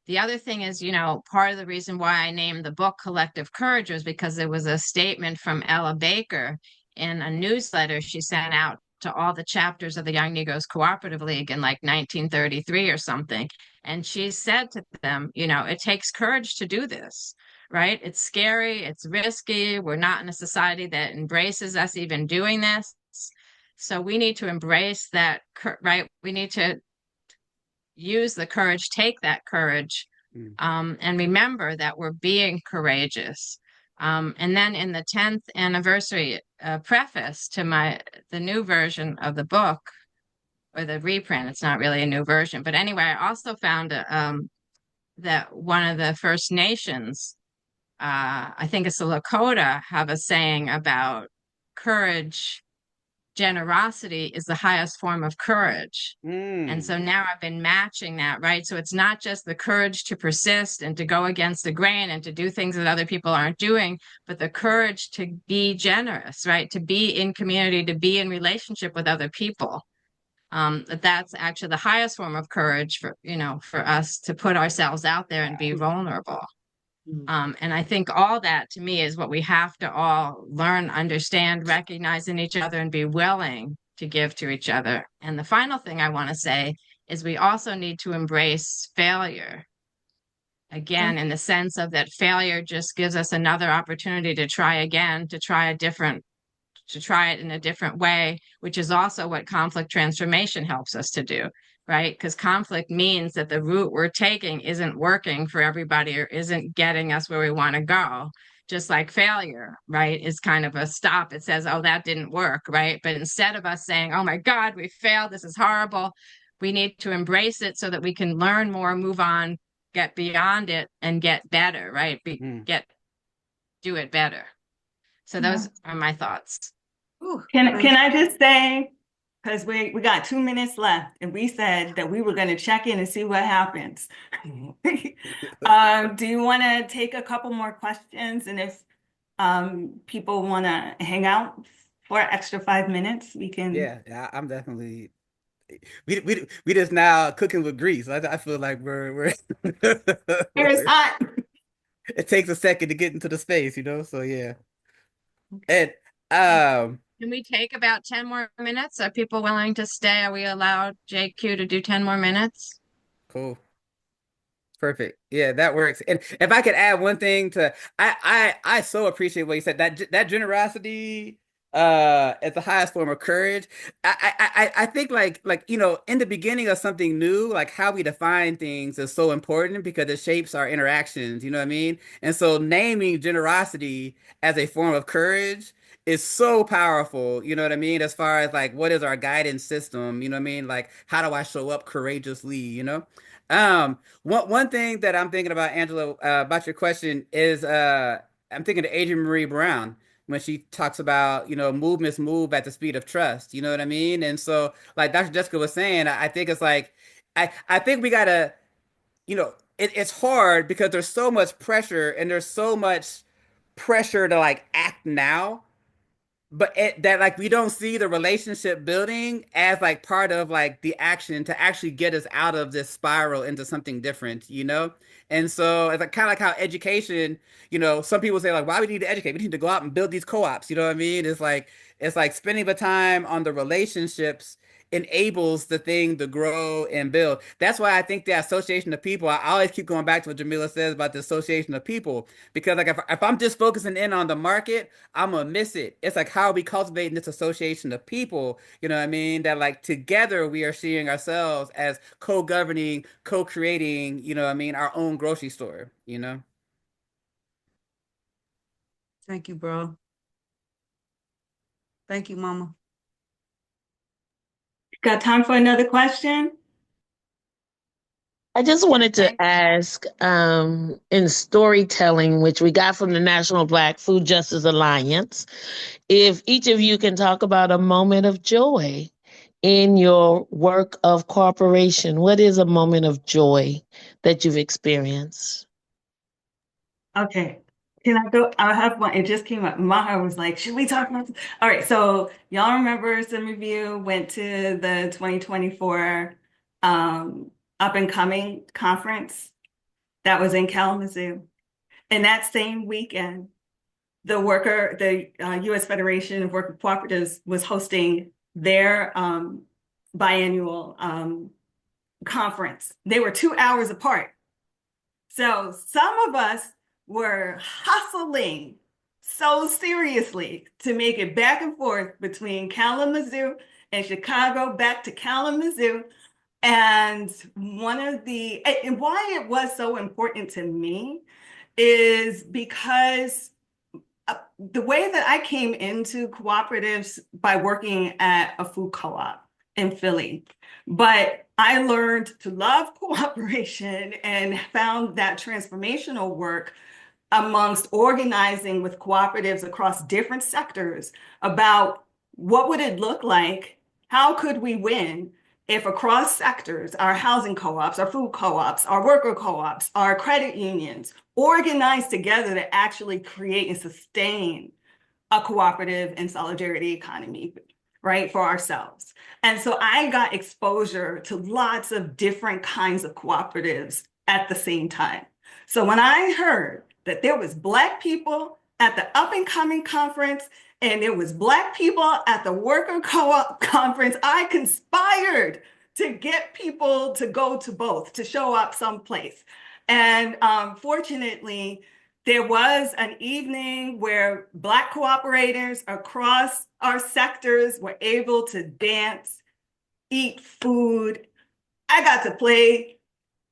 The other thing is, part of the reason why I named the book Collective Courage was because there was a statement from Ella Baker in a newsletter she sent out to all the chapters of the Young Negroes Cooperative League in like 1933 or something. And she said to them, it takes courage to do this, right? It's scary, it's risky. We're not in a society that embraces us even doing this. So we need to embrace that, right? We need to use the courage, take that courage, and remember that we're being courageous. And then in the 10th anniversary preface to the new version of the book, or the reprint, it's not really a new version, but anyway, I also found that one of the First Nations, I think it's the Lakota, have a saying about courage generosity is the highest form of courage. And so now I've been matching that, right? So it's not just the courage to persist and to go against the grain and to do things that other people aren't doing, but the courage to be generous, right? To be in community, to be in relationship with other people. That's actually the highest form of courage for, for us to put ourselves out there and be vulnerable. And I think all that to me is what we have to all learn, understand, recognize in each other, and be willing to give to each other. And the final thing I want to say is we also need to embrace failure. Again, in the sense of that failure just gives us another opportunity to try again, to try it in a different way, which is also what conflict transformation helps us to do, right? Because conflict means that the route we're taking isn't working for everybody or isn't getting us where we want to go. Just like failure, right, is kind of a stop. It says, oh, that didn't work, right? But instead of us saying, oh my God, we failed, this is horrible, we need to embrace it so that we can learn more, move on, get beyond it, and get better, right? Do it better. So those are my thoughts. Can I just say, because we got 2 minutes left, and we said that we were going to check in and see what happens. Do you want to take a couple more questions? And if people want to hang out for an extra 5 minutes, we can. Yeah, I'm definitely. We just now cooking with grease. I feel like we're It's hot. It takes a second to get into the space, So yeah. And can we take about 10 more minutes? Are people willing to stay? Are we allowed JQ to do 10 more minutes? Cool. Perfect. Yeah, that works. And if I could add one thing to, I so appreciate what you said. That generosity is the highest form of courage. I think like in the beginning of something new, like how we define things is so important because it shapes our interactions. You know what I mean? And so naming generosity as a form of courage is so powerful. You know what I mean? As far as like what is our guidance system? You know what I mean? Like how do I show up courageously? One thing that I'm thinking about, Angela, about your question is I'm thinking of Adrienne Marie Brown when she talks about, movements move at the speed of trust. You know what I mean? And so, like Dr. Jessica was saying, I think it's like I think we gotta, it's hard because there's so much pressure and there's so much pressure to like act now but that like we don't see the relationship building as like part of like the action to actually get us out of this spiral into something different. And so it's like kind of like how education, some people say like, why we need to educate? We need to go out and build these co-ops. You know what I mean? It's like spending the time on the relationships enables the thing to grow and build. That's why I think the association of people, I always keep going back to what Jamila says about the association of people, because like if I'm just focusing in on the market, I'm gonna miss it. It's like how are we cultivating this association of people, you know what I mean? That like together we are seeing ourselves as co-governing, co-creating, you know what I mean, our own grocery store. Thank you, bro. Thank you, Mama. Got time for another question? I just wanted to ask, in storytelling, which we got from the National Black Food Justice Alliance, if each of you can talk about a moment of joy in your work of cooperation. What is a moment of joy that you've experienced? Okay. Can I go? I have one. It just came up. Maha was like, should we talk about this? All right. So y'all remember some of you went to the 2024 Up and Coming conference that was in Kalamazoo. And that same weekend, the U.S. Federation of Worker Cooperatives was hosting their biannual conference. They were 2 hours apart. So some of us were hustling so seriously to make it back and forth between Kalamazoo and Chicago, back to Kalamazoo. And why it was so important to me is because the way that I came into cooperatives by working at a food co-op in Philly, but I learned to love cooperation and found that transformational work amongst organizing with cooperatives across different sectors about what would it look like? How could we win if across sectors, our housing co-ops, our food co-ops, our worker co-ops, our credit unions organize together to actually create and sustain a cooperative and solidarity economy, right, for ourselves? And so I got exposure to lots of different kinds of cooperatives at the same time. So when I heard that there was Black people at the up and coming conference and there was Black people at the worker co-op conference, I conspired to get people to go to both, to show up someplace. And fortunately, there was an evening where Black cooperators across our sectors were able to dance, eat food. I got to play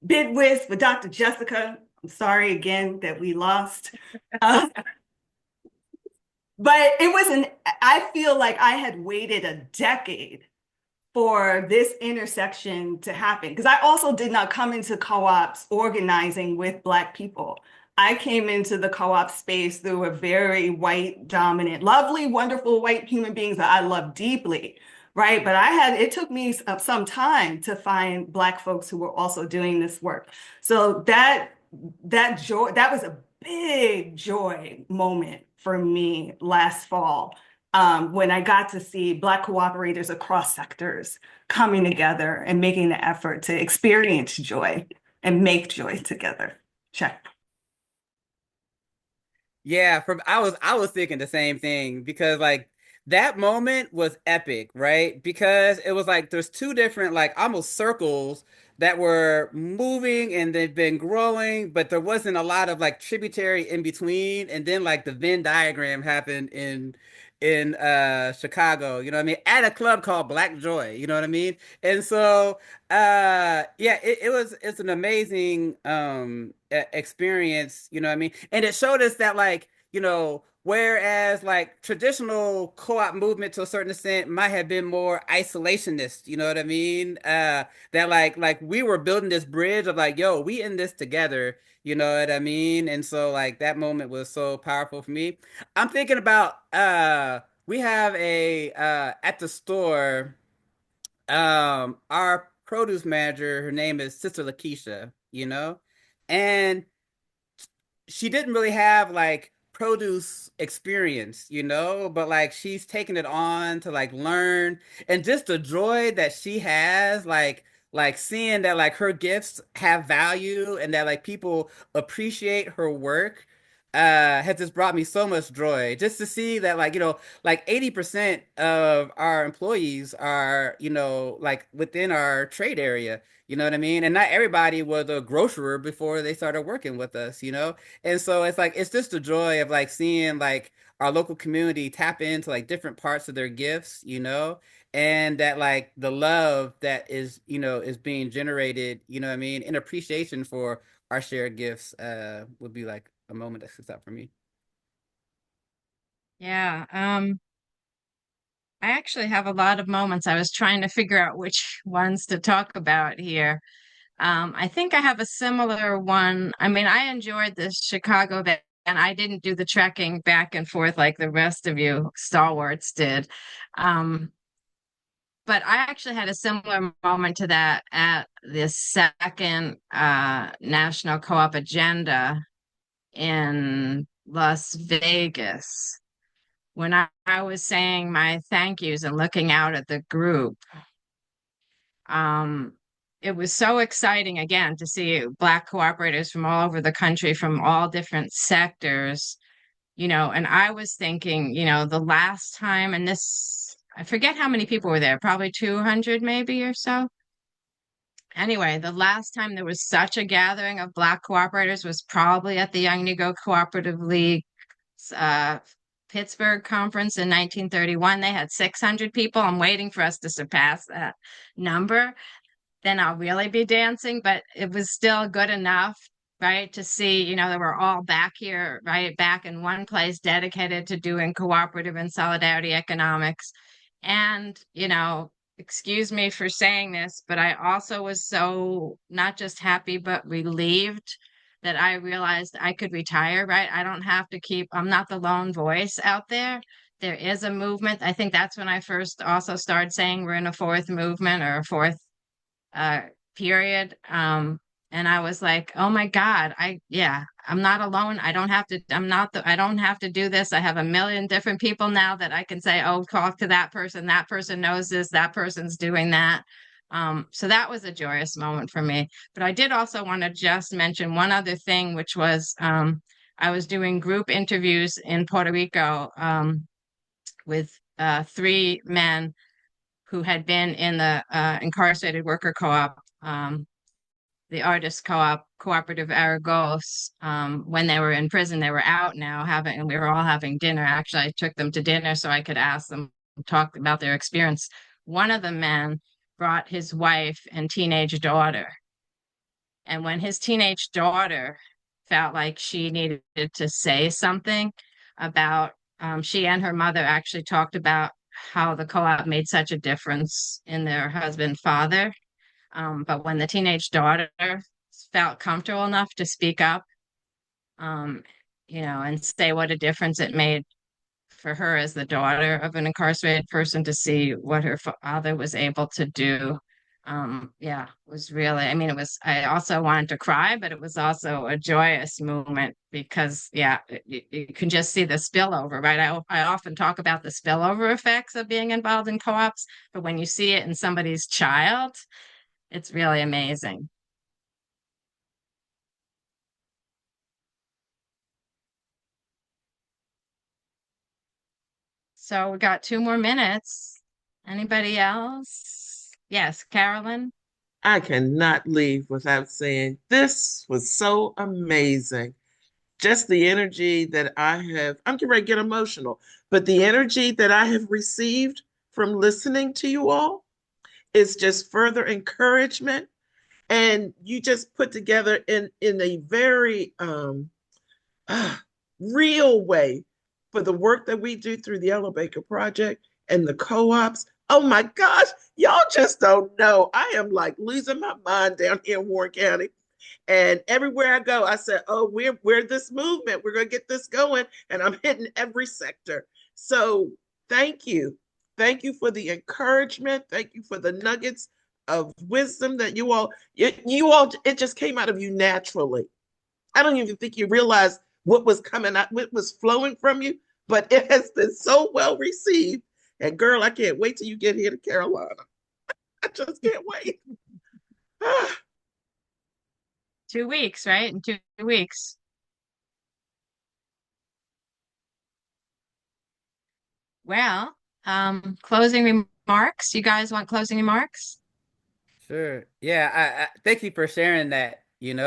bid whist with Dr. Jessica. I'm sorry again that we lost. But it wasn't, I feel like I had waited a decade for this intersection to happen. Because I also did not come into co-ops organizing with Black people. I came into the co-op space through a very white dominant, lovely, wonderful white human beings that I love deeply, right? But it took me some time to find Black folks who were also doing this work. So that joy, that was a big joy moment for me last fall, when I got to see Black cooperators across sectors coming together and making the effort to experience joy and make joy together. Check. Yeah, I was thinking the same thing because like that moment was epic, right? Because it was like there's two different like almost circles that were moving and they've been growing, but there wasn't a lot of like tributary in between. And then like the Venn diagram happened in Chicago, you know what I mean? At a club called Black Joy, you know what I mean? And so yeah, it's an amazing experience, you know what I mean? And it showed us that like, you know, whereas like traditional co-op movement to a certain extent might have been more isolationist, you know what I mean? That like we were building this bridge of like, yo, we in this together, you know what I mean? And so like that moment was so powerful for me. I'm thinking about we have a at the store our produce manager, her name is Sister Lakeisha, you know? And she didn't really have like produce experience, you know, but like she's taken it on to like learn and just the joy that she has, like seeing that like her gifts have value and that like people appreciate her work has just brought me so much joy just to see that like you know like 80% of our employees are you know like within our trade area, you know what I mean, and not everybody was a grocerer before they started working with us, you know. And so it's like it's just the joy of like seeing like our local community tap into like different parts of their gifts, you know, and that like the love that is, you know, is being generated, you know what I mean, in appreciation for our shared gifts would be like a moment that sticks out for me. Yeah. I actually have a lot of moments. I was trying to figure out which ones to talk about here. I think I have a similar one. I mean, I enjoyed the Chicago that, and I didn't do the trekking back and forth like the rest of you stalwarts did. Um, but I actually had a similar moment to that at the second National Co-op Agenda in Las Vegas when I was saying my thank yous and looking out at the group. Um, it was so exciting again to see Black cooperators from all over the country, from all different sectors, you know, and I was thinking, you know, the last time, and this, I forget how many people were there, probably 200 maybe or so. Anyway, the last time there was such a gathering of Black cooperators was probably at the Young Negro Cooperative League's Pittsburgh conference in 1931. They had 600 people. I'm waiting for us to surpass that number. Then I'll really be dancing, but it was still good enough, right? To see, you know, that we're all back here, right? Back in one place dedicated to doing cooperative and solidarity economics. And, you know, excuse me for saying this, but I also was so not just happy, but relieved that I realized I could retire, right? I don't have to keep, I'm not the lone voice out there, there is a movement. I think that's when I first also started saying we're in a fourth movement or a fourth uh period. And I was like, oh my God, I'm not alone. I don't have to do this. I have a million different people now that I can say, oh, talk to that person. That person knows this, that person's doing that. So that was a joyous moment for me. But I did also want to just mention one other thing, which was I was doing group interviews in Puerto Rico with three men who had been in the incarcerated worker co-op, the artist co-op, Cooperative Aragos. When they were in prison, they were out now having, and we were all having dinner. Actually, I took them to dinner so I could ask them, talk about their experience. One of the men brought his wife and teenage daughter. And when his teenage daughter felt like she needed to say something about, she and her mother actually talked about how the co-op made such a difference in their husband father. But when the teenage daughter felt comfortable enough to speak up, um, and say what a difference it made for her as the daughter of an incarcerated person to see what her father was able to do. Was really, I mean, I also wanted to cry, but it was also a joyous moment because, you can just see the spillover, right? I often talk about the spillover effects of being involved in co-ops, but when you see it in somebody's child, it's really amazing. So we got 2 more minutes. Anybody else? Yes, Carolyn. I cannot leave without saying this was so amazing. Just the energy that I'm getting ready to get emotional, but the energy that I have received from listening to you all is just further encouragement. And you just put together in a very real way for the work that we do through the Ella Baker Project and the co-ops. Oh my gosh, y'all just don't know. I am like losing my mind down here in Warren County. And everywhere I go, I said, oh, we're this movement. We're gonna get this going. And I'm hitting every sector. So thank you. Thank you for the encouragement. Thank you for the nuggets of wisdom that you all, it just came out of you naturally. I don't even think you realize what was coming out, what was flowing from you, but it has been so well received. And girl, I can't wait till you get here to Carolina. I just can't wait. 2 weeks, right? In 2 weeks. Well, closing remarks. You guys want closing remarks? Sure. Yeah, I thank you for sharing that, Yeah,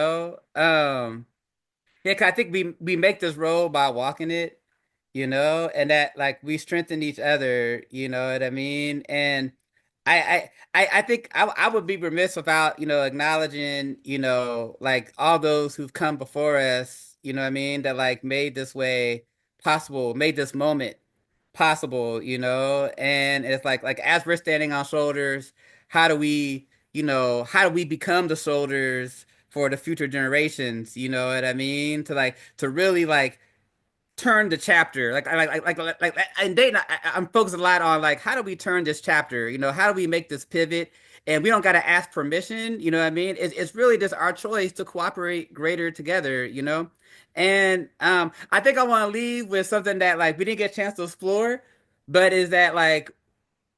'cause I think we make this role by walking it, and that like we strengthen each other, you know what I mean? And I think I would be remiss without, acknowledging, like all those who've come before us, you know what I mean, that like made this way possible, made this moment possible, and it's like as we're standing on shoulders, how do we, how do we become the shoulders for the future generations, you know what I mean? To really like turn the chapter. And Dayton, I'm focused a lot on like how do we turn this chapter? How do we make this pivot? And we don't got to ask permission. You know what I mean? It's really just our choice to cooperate greater together. And I think I want to leave with something that like we didn't get a chance to explore, but is that like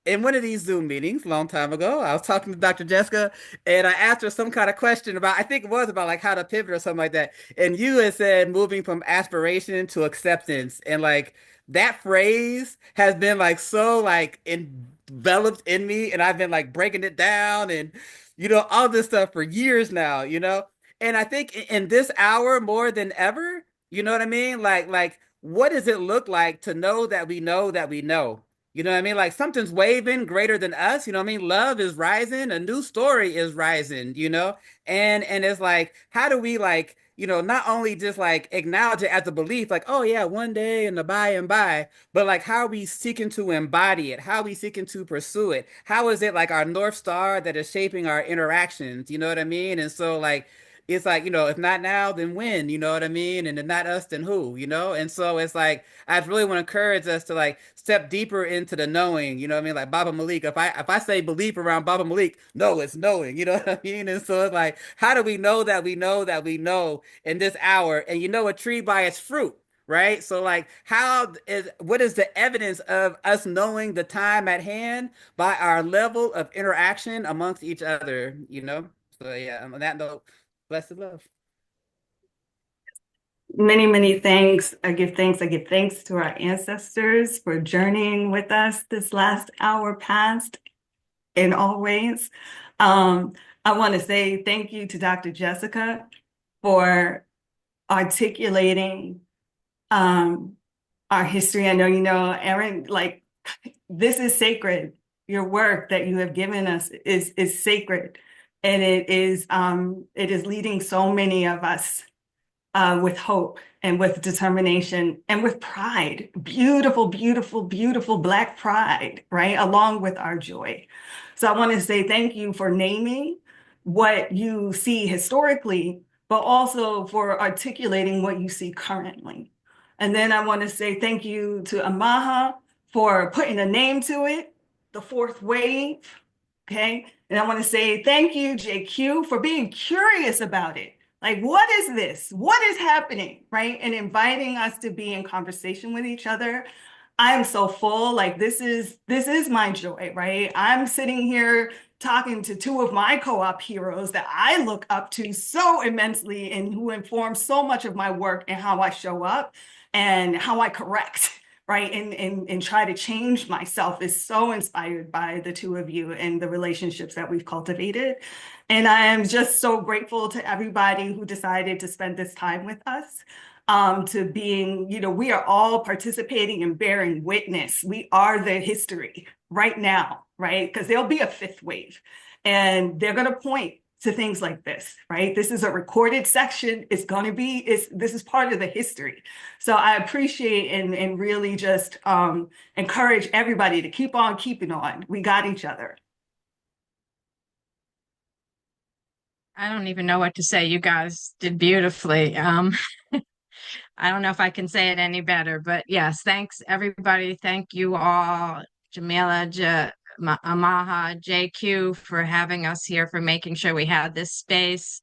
in one of these Zoom meetings a long time ago, I was talking to Dr. Jessica and I asked her some kind of question about, I think it was about like how to pivot or something like that. And you had said moving from aspiration to acceptance. And like that phrase has been like so like enveloped in me. And I've been like breaking it down and, all this stuff for years now. And I think in this hour more than ever, you know what I mean? Like, what does it look like to know that we know that we know? You know what I mean? Like something's waving greater than us. You know what I mean? Love is rising. A new story is rising. And it's like, how do we like, not only just like acknowledge it as a belief, like, oh yeah, one day in the by and by, but like how are we seeking to embody it? How are we seeking to pursue it? How is it like our North Star that is shaping our interactions? You know what I mean? And so like it's like, you know, if not now, then when, you know what I mean? And if not us, then who, you know? And so it's like, I really want to encourage us to like step deeper into the knowing, you know what I mean? Like Baba Malik, if I say belief around Baba Malik, no, it's knowing, you know what I mean? And so it's like, how do we know that we know that we know in this hour? And you know a tree by its fruit. Right? So like what is the evidence of us knowing the time at hand by our level of interaction amongst each other, you know? So yeah, on that note, blessed love. Many, many thanks. I give thanks. I give thanks to our ancestors for journeying with us this last hour past in all ways. I want to say thank you to Dr. Jessica for articulating our history. I know you know, Erin, like this is sacred. Your work that you have given us is sacred, and it is leading so many of us with hope and with determination and with pride, beautiful, beautiful, beautiful Black pride, right? Along with our joy. So I want to say thank you for naming what you see historically, but also for articulating what you see currently. And then I want to say thank you to Amaha for putting a name to it, the fourth wave, okay? And I want to say thank you, JQ, for being curious about it. Like, what is this? What is happening, right? And inviting us to be in conversation with each other. I am so full. Like, this is my joy, right? I'm sitting here talking to two of my co-op heroes that I look up to so immensely and who inform so much of my work and how I show up and how I correct, right? And try to change myself is so inspired by the two of you and the relationships that we've cultivated. And I am just so grateful to everybody who decided to spend this time with us. To being, you know, we are all participating and bearing witness. We are the history right now, right? Because there'll be a fifth wave and they're going to point to things like this, right? This is a recorded section. This is part of the history. So I appreciate and really just encourage everybody to keep on keeping on. We got each other. I don't even know what to say. You guys did beautifully. I don't know if I can say it any better, but yes, thanks everybody. Thank you all, Jamila, Amaha, JQ for having us here, for making sure we had this space.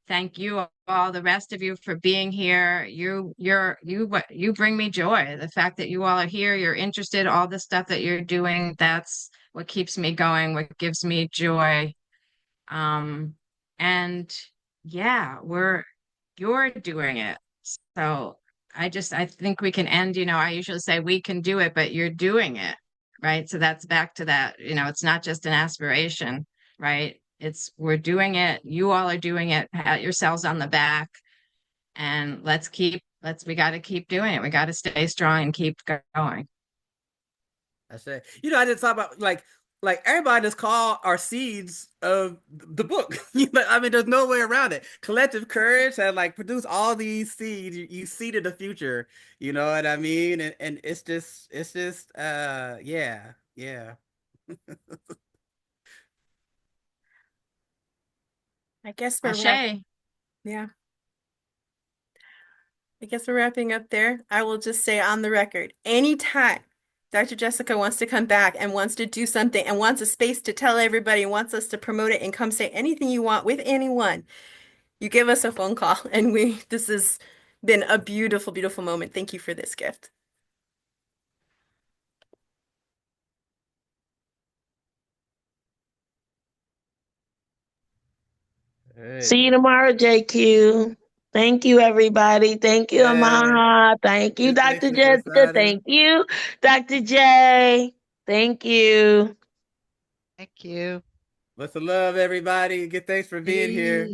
Thank you all, the rest of you, for being here. You bring me joy. The fact that you all are here, you're interested, all the stuff that you're doing, that's what keeps me going, what gives me joy. And yeah, you're doing it. So I think we can end, you know, I usually say we can do it, but you're doing it, right? So that's back to that, you know, it's not just an aspiration, right? We're doing it. You all are doing it. Pat yourselves on the back, and we got to keep doing it. We got to stay strong and keep going. I say, you know, I just thought about like everybody just call our seeds of the book. I mean, there's no way around it. Collective courage has like produced all these seeds. You seeded the future. You know what I mean? And it's just yeah. I guess we're Ashe. yeah. I guess we're wrapping up there. I will just say on the record, anytime Dr. Jessica wants to come back and wants to do something and wants a space to tell everybody, wants us to promote it and come say anything you want with anyone, you give us a phone call. And this has been a beautiful, beautiful moment. Thank you for this gift. Hey. See you tomorrow, JQ. Thank you, everybody. Thank you, Amaha. Thank you, Dr. Jessica. Thank you, Dr. J. Thank you. Thank you. Lots of love, everybody. Good, thanks for being here.